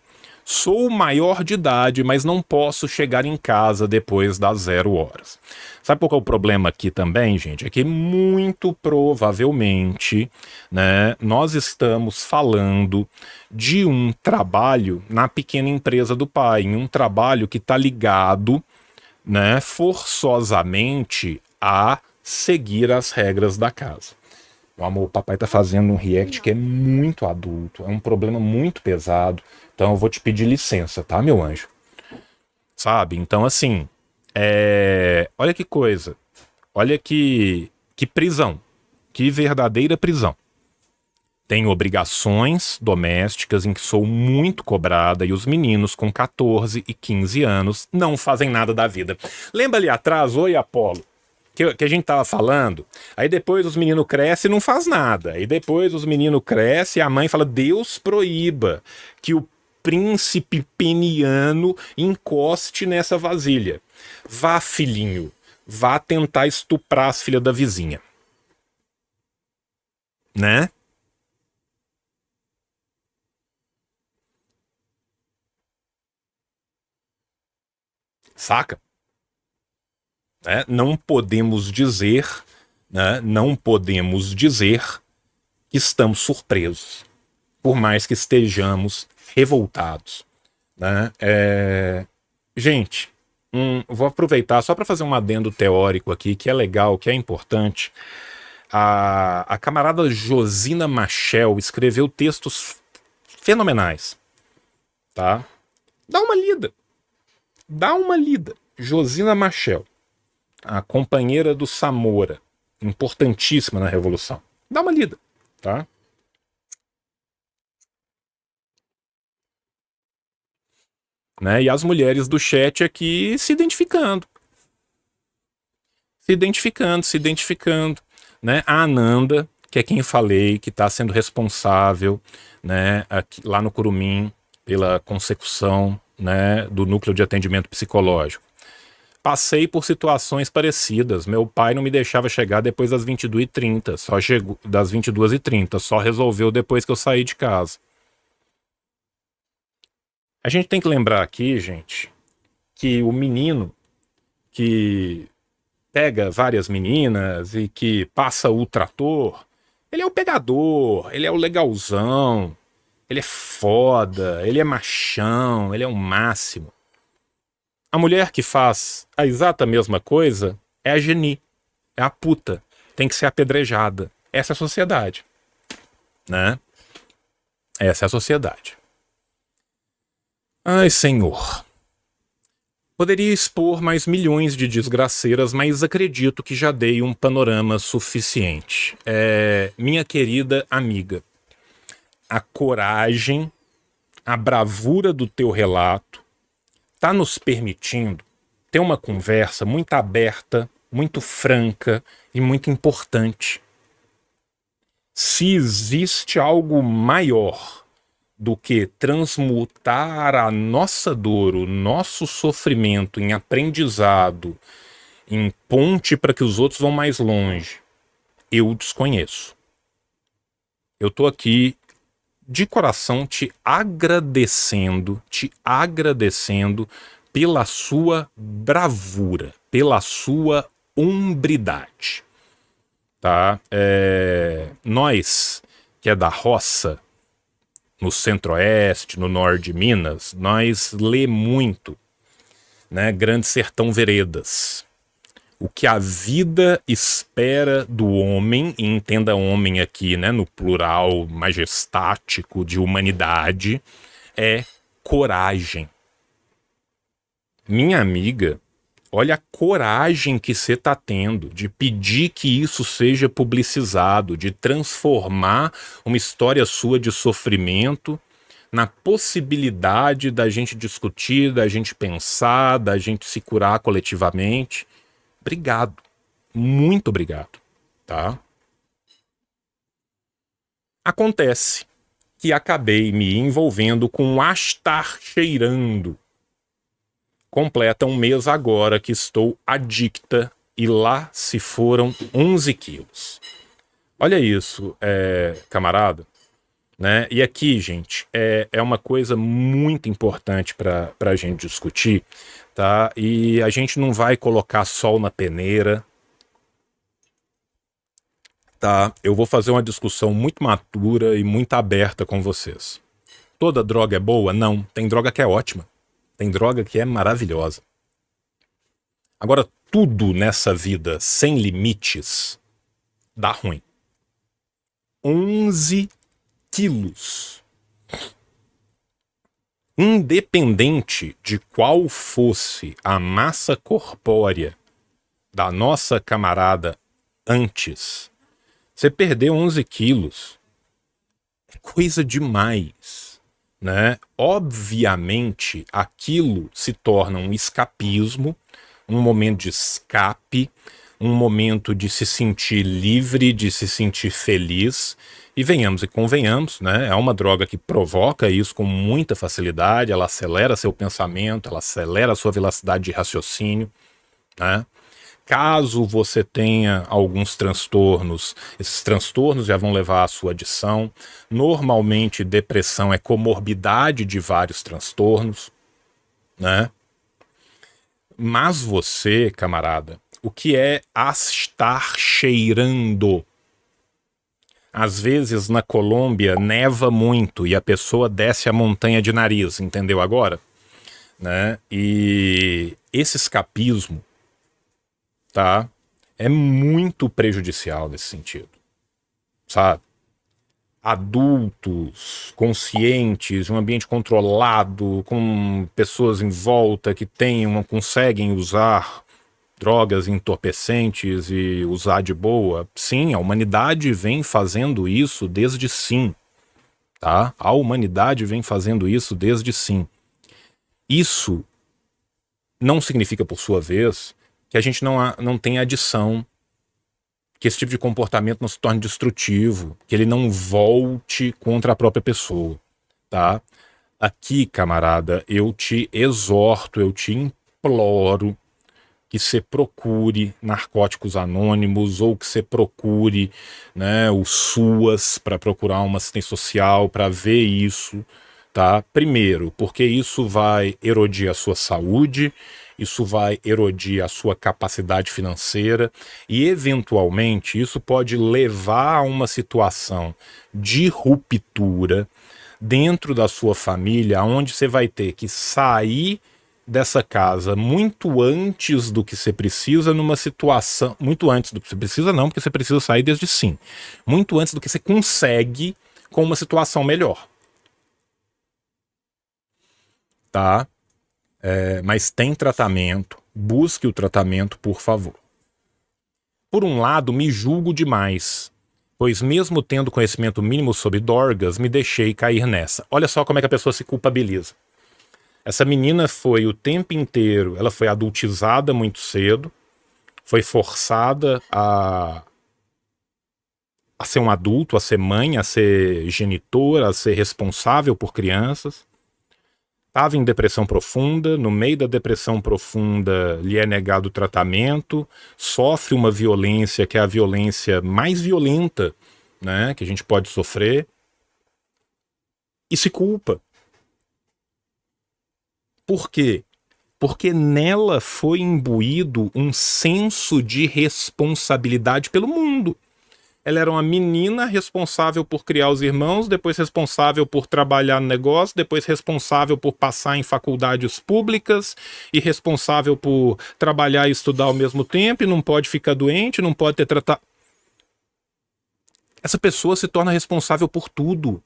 Sou maior de idade, mas não posso chegar em casa depois das 0 horas. Sabe qual que é o problema aqui também, gente? É que muito provavelmente, né, nós estamos falando de um trabalho na pequena empresa do pai, um trabalho que está ligado, né, forçosamente a seguir as regras da casa. Meu amor, o papai tá fazendo um react que é muito adulto, é um problema muito pesado, então eu vou te pedir licença, tá, meu anjo? Sabe? Então, assim, olha que coisa, olha que prisão, que verdadeira prisão. Tenho obrigações domésticas em que sou muito cobrada e os meninos com 14 e 15 anos não fazem nada da vida. Lembra ali atrás, oi Apolo? Que a gente tava falando, aí depois os meninos crescem e não faz nada, aí depois os meninos crescem e a mãe fala, Deus proíba que o príncipe peniano encoste nessa vasilha. Vá, filhinho, vá tentar estuprar as filhas da vizinha. Né? Saca? Não podemos dizer, né, não podemos dizer que estamos surpresos, por mais que estejamos revoltados, né? Gente, vou aproveitar só para fazer um adendo teórico aqui, que é legal, que é importante. A camarada Josina Machel escreveu textos fenomenais, tá? Dá uma lida. Josina Machel, a companheira do Samora, importantíssima na Revolução. Dá uma lida, tá? Né? E as mulheres do chat aqui se identificando. Né? A Ananda, que é quem falei que está sendo responsável, né, aqui, lá no Curumim, pela consecução, né, do núcleo de atendimento psicológico. Passei por situações parecidas. Meu pai não me deixava chegar depois das 22h30, só chegou das 22h30, só resolveu depois que eu saí de casa. A gente tem que lembrar aqui, gente, que o menino que pega várias meninas e que passa o trator, ele é o pegador, ele é o legalzão, ele é foda, ele é machão, ele é o máximo. A mulher que faz a exata mesma coisa é a geni, é a puta, tem que ser apedrejada. Essa é a sociedade, né? Essa é a sociedade. Ai, Senhor. Poderia expor mais milhões de desgraceiras, mas acredito que já dei um panorama suficiente. Minha querida amiga, a coragem, a bravura do teu relato está nos permitindo ter uma conversa muito aberta, muito franca e muito importante. Se existe algo maior do que transmutar a nossa dor, o nosso sofrimento em aprendizado, em ponte para que os outros vão mais longe, eu desconheço. Eu tô aqui de coração te agradecendo pela sua bravura, pela sua hombridade, tá? Nós, que é da roça, no centro-oeste, no norte de Minas, nós lê muito, né? Grande Sertão Veredas. O que a vida espera do homem, e entenda homem aqui, né, no plural majestático de humanidade, é coragem. Minha amiga, olha a coragem que você está tendo de pedir que isso seja publicizado, de transformar uma história sua de sofrimento na possibilidade da gente discutir, da gente pensar, da gente se curar coletivamente. Obrigado. Muito obrigado. Tá? Acontece que acabei me envolvendo com um Astar cheirando. Completa um mês agora que estou adicta e lá se foram 11 quilos. Olha isso, camarada. Né? E aqui, gente, é uma coisa muito importante para a gente discutir, tá? E a gente não vai colocar sol na peneira, tá? Eu vou fazer uma discussão muito madura e muito aberta com vocês. Toda droga é boa? Não. Tem droga que é ótima. Tem droga que é maravilhosa. Agora, tudo nessa vida sem limites dá ruim. 11 quilos. Independente de qual fosse a massa corpórea da nossa camarada antes, você perdeu 11 quilos. É coisa demais, né? Obviamente, aquilo se torna um escapismo, um momento de escape, um momento de se sentir livre, de se sentir feliz. E venhamos e convenhamos, né? É uma droga que provoca isso com muita facilidade, ela acelera seu pensamento, ela acelera a sua velocidade de raciocínio, né? Caso você tenha alguns transtornos, esses transtornos já vão levar à sua adição. Normalmente, depressão é comorbidade de vários transtornos, né? Mas você, camarada, o que é estar cheirando? Às vezes na Colômbia neva muito e a pessoa desce a montanha de nariz, entendeu agora? Né? E esse escapismo, tá, é muito prejudicial nesse sentido, sabe? Adultos, conscientes, um ambiente controlado, com pessoas em volta que conseguem usar drogas entorpecentes e usar de boa. Sim, a humanidade vem fazendo isso desde sim, tá? A humanidade vem fazendo isso desde sim. Isso não significa, por sua vez, que a gente não tem adição que esse tipo de comportamento não se torne destrutivo, que ele não volte contra a própria pessoa, tá? Aqui, camarada, eu te exorto, eu te imploro que você procure Narcóticos Anônimos ou que você procure, né, o SUAS para procurar uma assistência social, para ver isso, tá? Primeiro, porque isso vai erodir a sua saúde, isso vai erodir a sua capacidade financeira e, eventualmente, isso pode levar a uma situação de ruptura dentro da sua família, onde você vai ter que sair dessa casa muito antes do que você precisa, numa situação... Muito antes do que você precisa, não, porque você precisa sair desde sim. Muito antes do que você consegue com uma situação melhor. Tá? Mas tem tratamento. Busque o tratamento, por favor. Por um lado, me julgo demais, pois mesmo tendo conhecimento mínimo sobre drogas, me deixei cair nessa. Olha só como é que a pessoa se culpabiliza. Essa menina foi o tempo inteiro, ela foi adultizada muito cedo, foi forçada a ser um adulto, a ser mãe, a ser genitora, a ser responsável por crianças. Estava em depressão profunda, no meio da depressão profunda lhe é negado o tratamento, sofre uma violência que é a violência mais violenta, né, que a gente pode sofrer, e se culpa. Por quê? Porque nela foi imbuído um senso de responsabilidade pelo mundo. Ela era uma menina responsável por criar os irmãos, depois responsável por trabalhar no negócio, depois responsável por passar em faculdades públicas e responsável por trabalhar e estudar ao mesmo tempo, e não pode ficar doente, não pode ter tratado. Essa pessoa se torna responsável por tudo.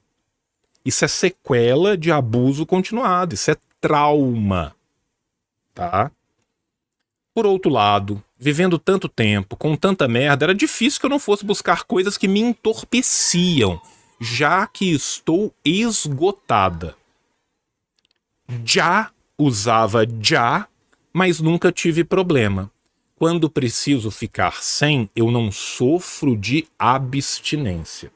Isso é sequela de abuso continuado, isso é trauma, tá? Por outro lado, vivendo tanto tempo, com tanta merda, era difícil que eu não fosse buscar coisas que me entorpeciam, já que estou esgotada. Já usava já, mas nunca tive problema. Quando preciso ficar sem, eu não sofro de abstinência.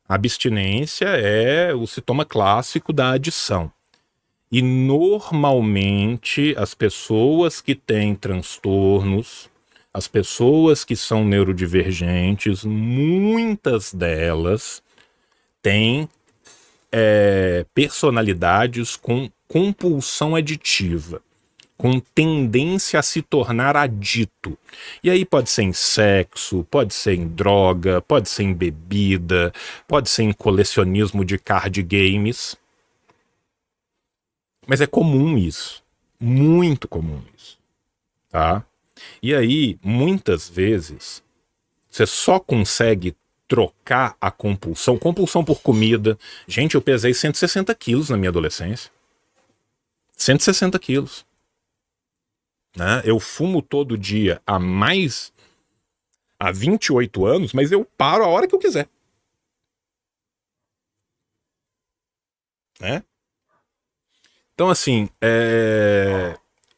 Abstinência é o sintoma clássico da adição. E normalmente as pessoas que têm transtornos, as pessoas que são neurodivergentes, muitas delas têm personalidades com compulsão aditiva, com tendência a se tornar adito. E aí pode ser em sexo, pode ser em droga, pode ser em bebida, pode ser em colecionismo de card games. Mas é comum isso, muito comum isso, tá? E aí, muitas vezes, você só consegue trocar a compulsão por comida. Gente, eu pesei 160 quilos na minha adolescência. 160 quilos. Né? Eu fumo todo dia há 28 anos, mas eu paro a hora que eu quiser. Né? Então, assim,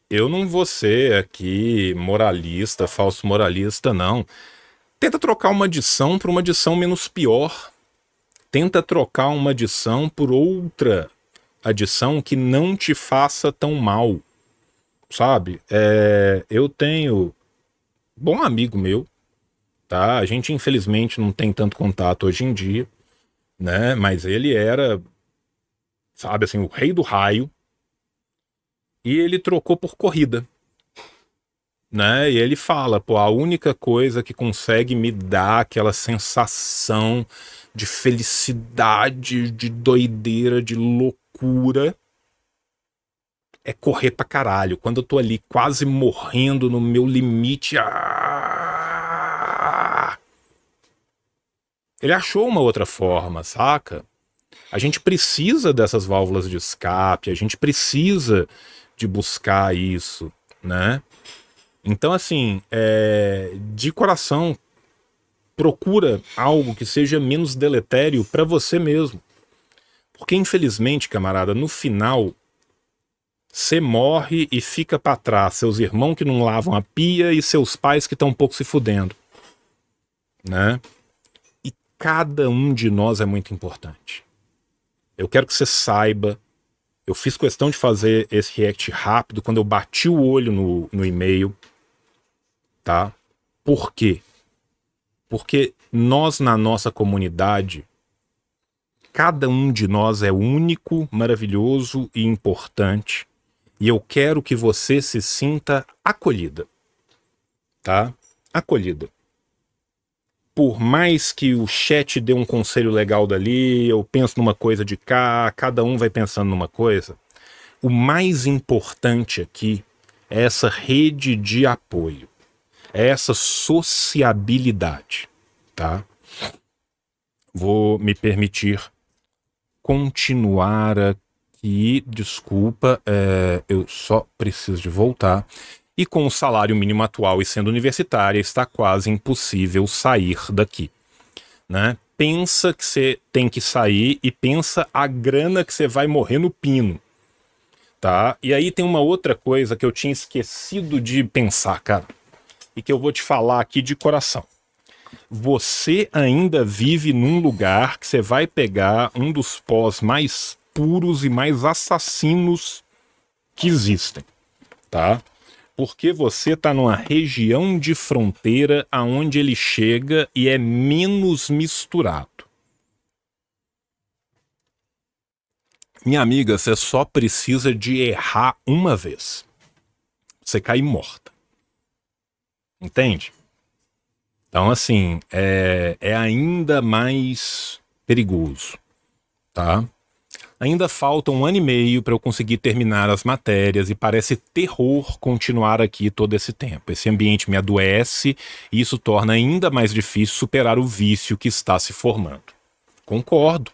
eu não vou ser aqui moralista, falso moralista, não. Tenta trocar uma adição por uma adição menos pior. Tenta trocar uma adição por outra adição que não te faça tão mal, sabe? Eu tenho bom amigo meu, tá? A gente, infelizmente, não tem tanto contato hoje em dia, né? Mas ele era, sabe, assim, o rei do raio. E ele trocou por corrida, né? E ele fala, pô, a única coisa que consegue me dar aquela sensação de felicidade, de doideira, de loucura, é correr pra caralho. Quando eu tô ali quase morrendo no meu limite, ele achou uma outra forma, saca? A gente precisa dessas válvulas de escape, a gente precisa de buscar isso, né? Então, assim, de coração, procura algo que seja menos deletério para você mesmo. Porque, infelizmente, camarada, no final, você morre e fica para trás seus irmãos que não lavam a pia e seus pais que estão um pouco se fudendo. né? E cada um de nós é muito importante. Eu quero que você saiba, eu fiz questão de fazer esse react rápido quando eu bati o olho no e-mail, tá? Por quê? Porque nós, na nossa comunidade, cada um de nós é único, maravilhoso e importante. E eu quero que você se sinta acolhida, tá? Acolhida. Por mais que o chat dê um conselho legal dali, eu penso numa coisa de cá, cada um vai pensando numa coisa. O mais importante aqui é essa rede de apoio, é essa sociabilidade, tá? Vou me permitir continuar aqui, desculpa, eu só preciso de voltar. E com o salário mínimo atual e sendo universitária, está quase impossível sair daqui, né? Pensa que você tem que sair e pensa a grana que você vai morrer no pino, tá? E aí tem uma outra coisa que eu tinha esquecido de pensar, cara, e que eu vou te falar aqui de coração. Você ainda vive num lugar que você vai pegar um dos pós mais puros e mais assassinos que existem, tá? Porque você tá numa região de fronteira aonde ele chega e é menos misturado. Minha amiga, você só precisa de errar uma vez. Você cai morta. Entende? Então, assim, é ainda mais perigoso, tá? Ainda falta 1 ano e meio para eu conseguir terminar as matérias e parece terror continuar aqui todo esse tempo. Esse ambiente me adoece e isso torna ainda mais difícil superar o vício que está se formando. Concordo.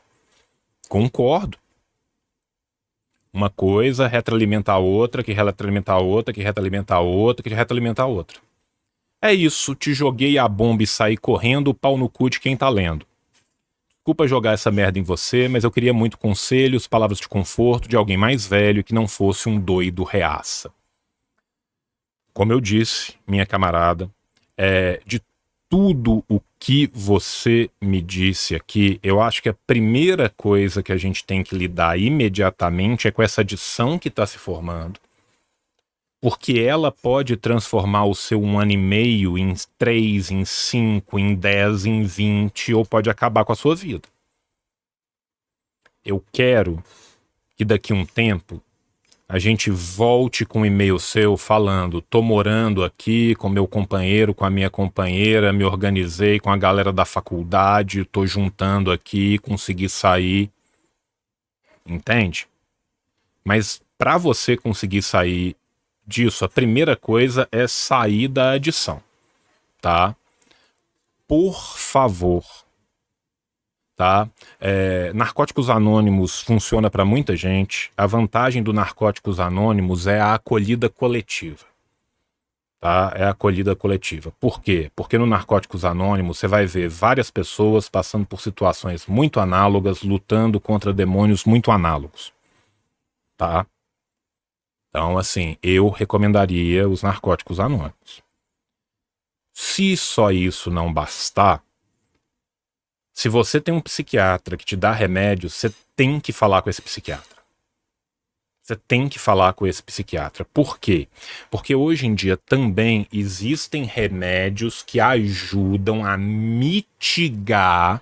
Uma coisa retroalimenta a outra, que retroalimenta a outra, que retroalimenta a outra, que retroalimenta a outra. É isso, te joguei a bomba e saí correndo, pau no cu de quem tá lendo. Desculpa jogar essa merda em você, mas eu queria muito conselhos, palavras de conforto de alguém mais velho que não fosse um doido reaça. Como eu disse, minha camarada, de tudo o que você me disse aqui, eu acho que a primeira coisa que a gente tem que lidar imediatamente é com essa adição que está se formando. Porque ela pode transformar o seu 1 ano e meio em 3, em 5, em 10, em 20, ou pode acabar com a sua vida. Eu quero que daqui a um tempo a gente volte com um e-mail seu falando: tô morando aqui com meu companheiro, com a minha companheira, me organizei com a galera da faculdade, tô juntando aqui, consegui sair. Entende? Mas para você conseguir sair disso, a primeira coisa é sair da adição, tá? Por favor, tá? Narcóticos Anônimos funciona para muita gente. A vantagem do Narcóticos Anônimos é a acolhida coletiva, tá? É a acolhida coletiva. Por quê? Porque no Narcóticos Anônimos você vai ver várias pessoas passando por situações muito análogas, lutando contra demônios muito análogos, tá? Então, assim, eu recomendaria os Narcóticos Anônimos. Se só isso não bastar, se você tem um psiquiatra que te dá remédio, você tem que falar com esse psiquiatra. Você tem que falar com esse psiquiatra. Por quê? Porque hoje em dia também existem remédios que ajudam a mitigar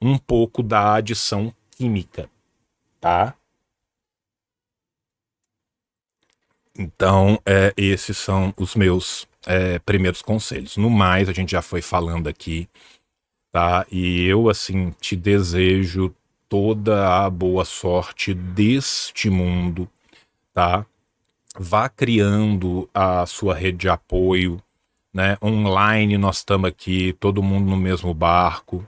um pouco da adição química, tá? Então, esses são os meus primeiros conselhos. No mais, a gente já foi falando aqui, tá? E eu, assim, te desejo toda a boa sorte deste mundo, tá? Vá criando a sua rede de apoio, né? Online nós estamos aqui, todo mundo no mesmo barco,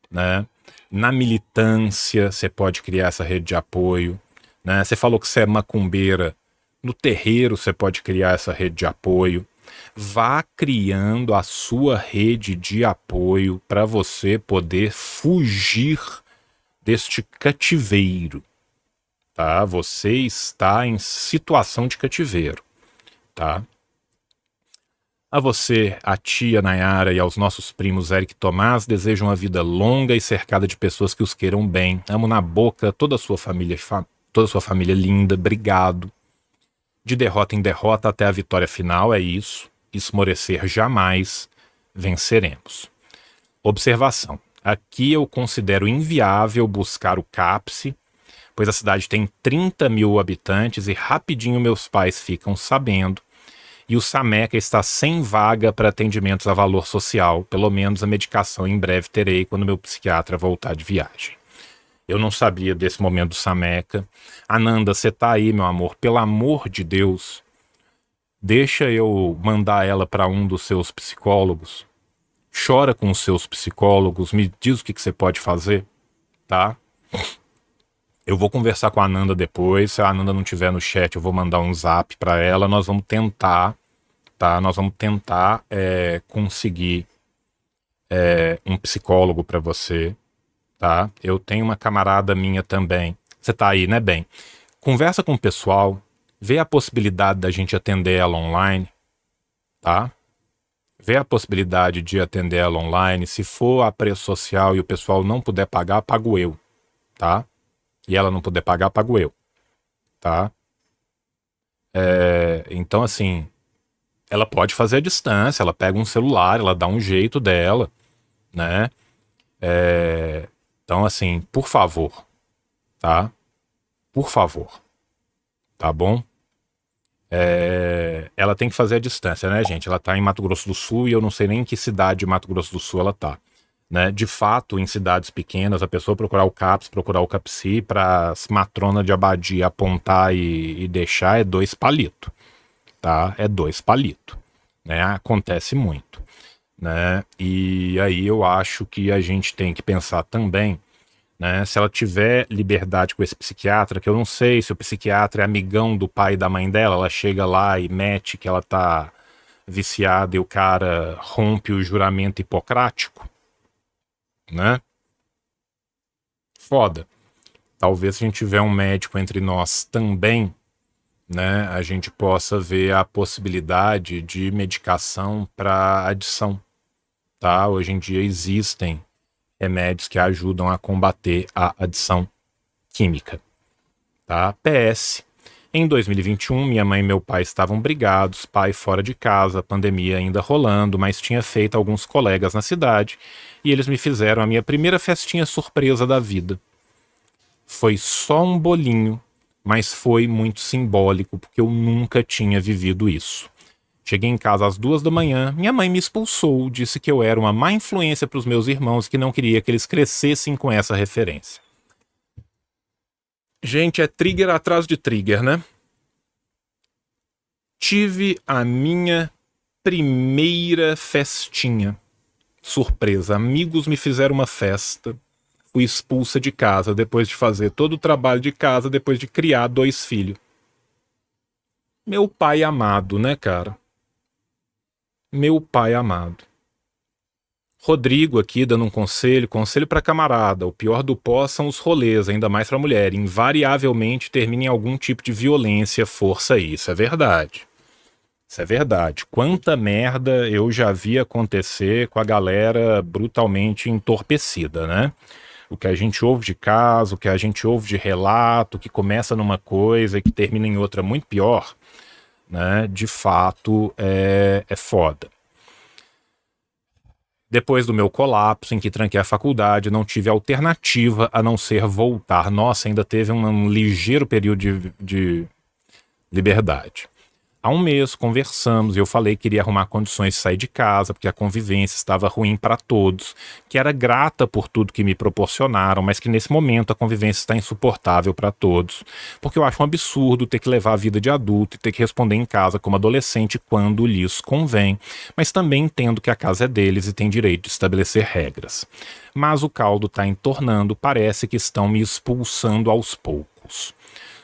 né? Na militância você pode criar essa rede de apoio, né? Você falou que você é macumbeira. No terreiro você pode criar essa rede de apoio. Vá criando a sua rede de apoio para você poder fugir deste cativeiro, tá? Você está em situação de cativeiro, tá? A você, a tia Nayara e aos nossos primos Eric e Tomás, desejo uma vida longa e cercada de pessoas que os queiram bem. Amo na boca toda a sua família linda. Obrigado. De derrota em derrota até a vitória final, é isso. Esmorecer jamais, venceremos. Observação. Aqui eu considero inviável buscar o CAPS, pois a cidade tem 30 mil habitantes e rapidinho meus pais ficam sabendo. E o Sameca está sem vaga para atendimentos a valor social. Pelo menos a medicação em breve terei quando meu psiquiatra voltar de viagem. Eu não sabia desse momento do Sameca. Ananda, você tá aí, meu amor. Pelo amor de Deus, deixa eu mandar ela para um dos seus psicólogos. Chora com os seus psicólogos. Me diz o que você pode fazer, tá? Eu vou conversar com a Ananda depois. Se a Ananda não estiver no chat, eu vou mandar um zap para ela. Nós vamos tentar, tá? Nós vamos tentar conseguir um psicólogo para você, tá? Eu tenho uma camarada minha também. Você tá aí, né, bem? Conversa com o pessoal, vê a possibilidade da gente atender ela online, tá? Vê a possibilidade de atender ela online. Se for a preço social e o pessoal não puder pagar, pago eu, tá? E ela não puder pagar, pago eu, tá? Então, assim, ela pode fazer a distância, ela pega um celular, ela dá um jeito dela, né? Então, assim, por favor, tá? Por favor, tá bom? Ela tem que fazer a distância, né, gente? Ela tá em Mato Grosso do Sul e eu não sei nem em que cidade de Mato Grosso do Sul ela tá. Né? De fato, em cidades pequenas, a pessoa procurar o CAPS, procurar o CAPSI, para as matrona de abadia apontar e deixar é 2 palitos, tá? É 2 palitos, né? Acontece muito, né? E aí eu acho que a gente tem que pensar também, né? Se ela tiver liberdade com esse psiquiatra, que eu não sei se o psiquiatra é amigão do pai e da mãe dela, ela chega lá e mete que ela tá viciada e o cara rompe o juramento hipocrático, né? Foda. Talvez se a gente tiver um médico entre nós também, né, a gente possa ver a possibilidade de medicação para adição, tá? Hoje em dia existem remédios que ajudam a combater a adição química, tá? PS. Em 2021, minha mãe e meu pai estavam brigados, pai fora de casa, pandemia ainda rolando, mas tinha feito alguns colegas na cidade e eles me fizeram a minha primeira festinha surpresa da vida. Foi só um bolinho, mas foi muito simbólico porque eu nunca tinha vivido isso. Cheguei em casa às 2 da manhã, minha mãe me expulsou, disse que eu era uma má influência para os meus irmãos e que não queria que eles crescessem com essa referência. Gente, é trigger atrás de trigger, né? Tive a minha primeira festinha. Surpresa, amigos me fizeram uma festa. Fui expulsa de casa depois de fazer todo o trabalho de casa, depois de criar 2 filhos. Meu pai amado, né, cara? Meu pai amado. Rodrigo aqui dando um conselho pra camarada. O pior do pós são os rolês, ainda mais pra mulher. Invariavelmente termina em algum tipo de violência, força isso. É verdade. Isso é verdade. Quanta merda eu já vi acontecer com a galera brutalmente entorpecida, né? O que a gente ouve de caso, o que a gente ouve de relato, que começa numa coisa e que termina em outra muito pior, né? De fato, é foda. Depois do meu colapso, em que tranquei a faculdade, não tive alternativa a não ser voltar. Nossa, ainda teve um ligeiro período de liberdade. Há um mês conversamos e eu falei que iria arrumar condições de sair de casa, porque a convivência estava ruim para todos, que era grata por tudo que me proporcionaram, mas que nesse momento a convivência está insuportável para todos, porque eu acho um absurdo ter que levar a vida de adulto e ter que responder em casa como adolescente quando lhes convém, mas também entendo que a casa é deles e tem direito de estabelecer regras. Mas o caldo está entornando, parece que estão me expulsando aos poucos.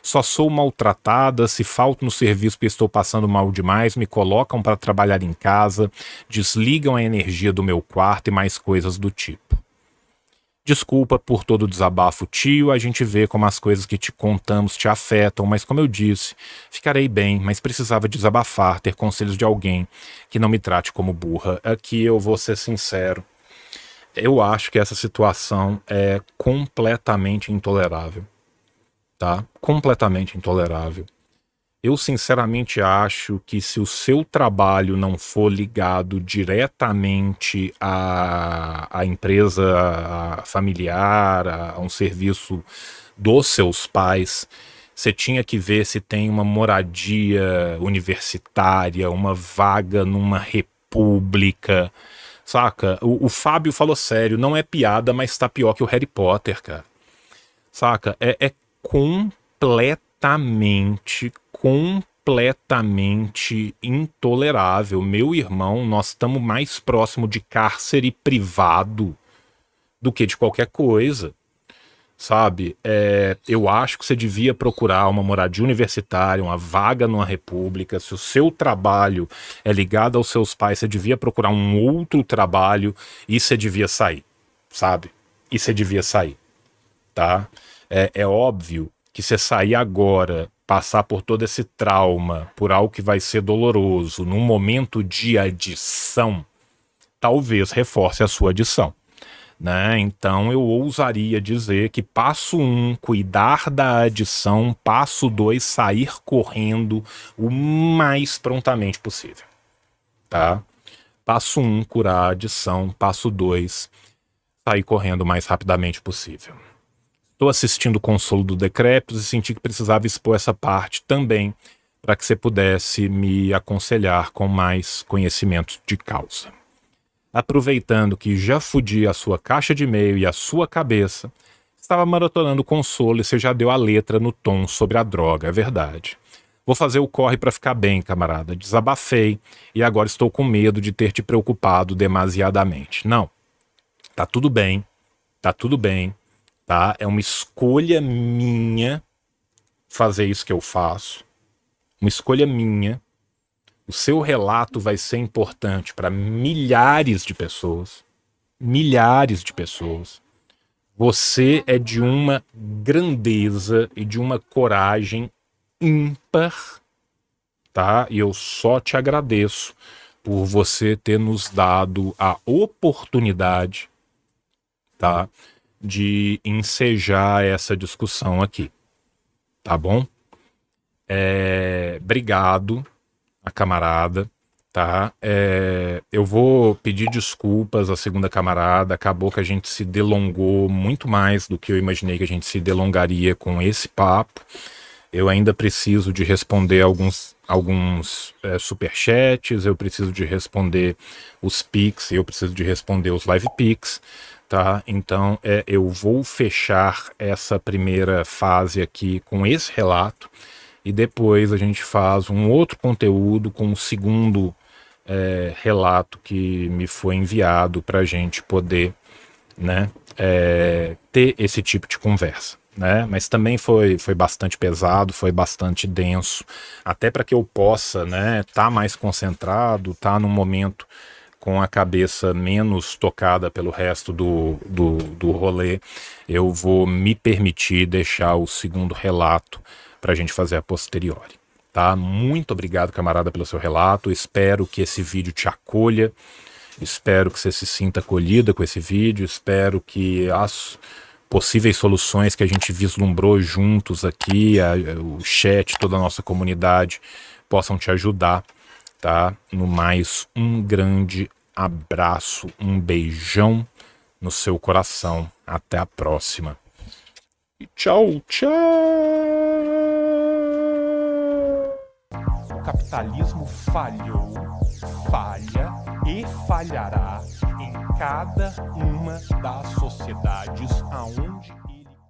Só sou maltratada, se falto no serviço porque estou passando mal demais, me colocam para trabalhar em casa, desligam a energia do meu quarto e mais coisas do tipo. Desculpa por todo o desabafo, tio. A gente vê como as coisas que te contamos te afetam, mas como eu disse, ficarei bem, mas precisava desabafar, ter conselhos de alguém que não me trate como burra. Aqui eu vou ser sincero. Eu acho que essa situação é completamente intolerável, tá? Completamente intolerável. Eu sinceramente acho que se o seu trabalho não for ligado diretamente à empresa familiar, a um serviço dos seus pais, você tinha que ver se tem uma moradia universitária, uma vaga numa república, saca? O Fábio falou sério, não é piada, mas tá pior que o Harry Potter, cara. Saca? É completamente intolerável. Meu irmão, nós estamos mais próximo de cárcere privado do que de qualquer coisa, sabe? Eu acho que você devia procurar uma moradia universitária, uma vaga numa república. Se o seu trabalho é ligado aos seus pais, você devia procurar um outro trabalho e você devia sair, sabe? E você devia sair, tá? É óbvio que você sair agora, passar por todo esse trauma, por algo que vai ser doloroso, num momento de adição, talvez reforce a sua adição, né? Então eu ousaria dizer que passo 1, cuidar da adição, passo 2, sair correndo o mais prontamente possível, tá? Passo 1, curar a adição, passo 2, sair correndo o mais rapidamente possível. Estou assistindo o Consolo do Decrépitos e senti que precisava expor essa parte também para que você pudesse me aconselhar com mais conhecimento de causa. Aproveitando que já fudi a sua caixa de e-mail e a sua cabeça, estava maratonando o Consolo e você já deu a letra no tom sobre a droga, é verdade. Vou fazer o corre para ficar bem, camarada. Desabafei e agora estou com medo de ter te preocupado demasiadamente. Não, tá tudo bem, tá tudo bem. Tá? É uma escolha minha fazer isso que eu faço. Uma escolha minha. O seu relato vai ser importante para milhares de pessoas. Milhares de pessoas. Você é de uma grandeza e de uma coragem ímpar, tá? E eu só te agradeço por você ter nos dado a oportunidade, tá? De ensejar essa discussão aqui, tá bom? Obrigado a camarada, tá? Eu vou pedir desculpas à segunda camarada, acabou que a gente se delongou muito mais do que eu imaginei que a gente se delongaria com esse papo. Eu ainda preciso de responder alguns superchats, eu preciso de responder os Pix, eu preciso de responder os Live Pix, tá? Então eu vou fechar essa primeira fase aqui com esse relato e depois a gente faz um outro conteúdo com o segundo relato que me foi enviado para a gente poder, né, ter esse tipo de conversa, né? Mas também foi bastante pesado, foi bastante denso, até para que eu possa, né, tá mais concentrado, tá num momento com a cabeça menos tocada pelo resto do rolê, eu vou me permitir deixar o segundo relato para a gente fazer a posteriori, tá? Muito obrigado, camarada, pelo seu relato, espero que esse vídeo te acolha, espero que você se sinta acolhida com esse vídeo, espero que as possíveis soluções que a gente vislumbrou juntos aqui, o chat, toda a nossa comunidade, possam te ajudar, tá? No mais, um grande abraço, um beijão no seu coração. Até a próxima. E tchau, tchau! O capitalismo falhou, falha e falhará em cada uma das sociedades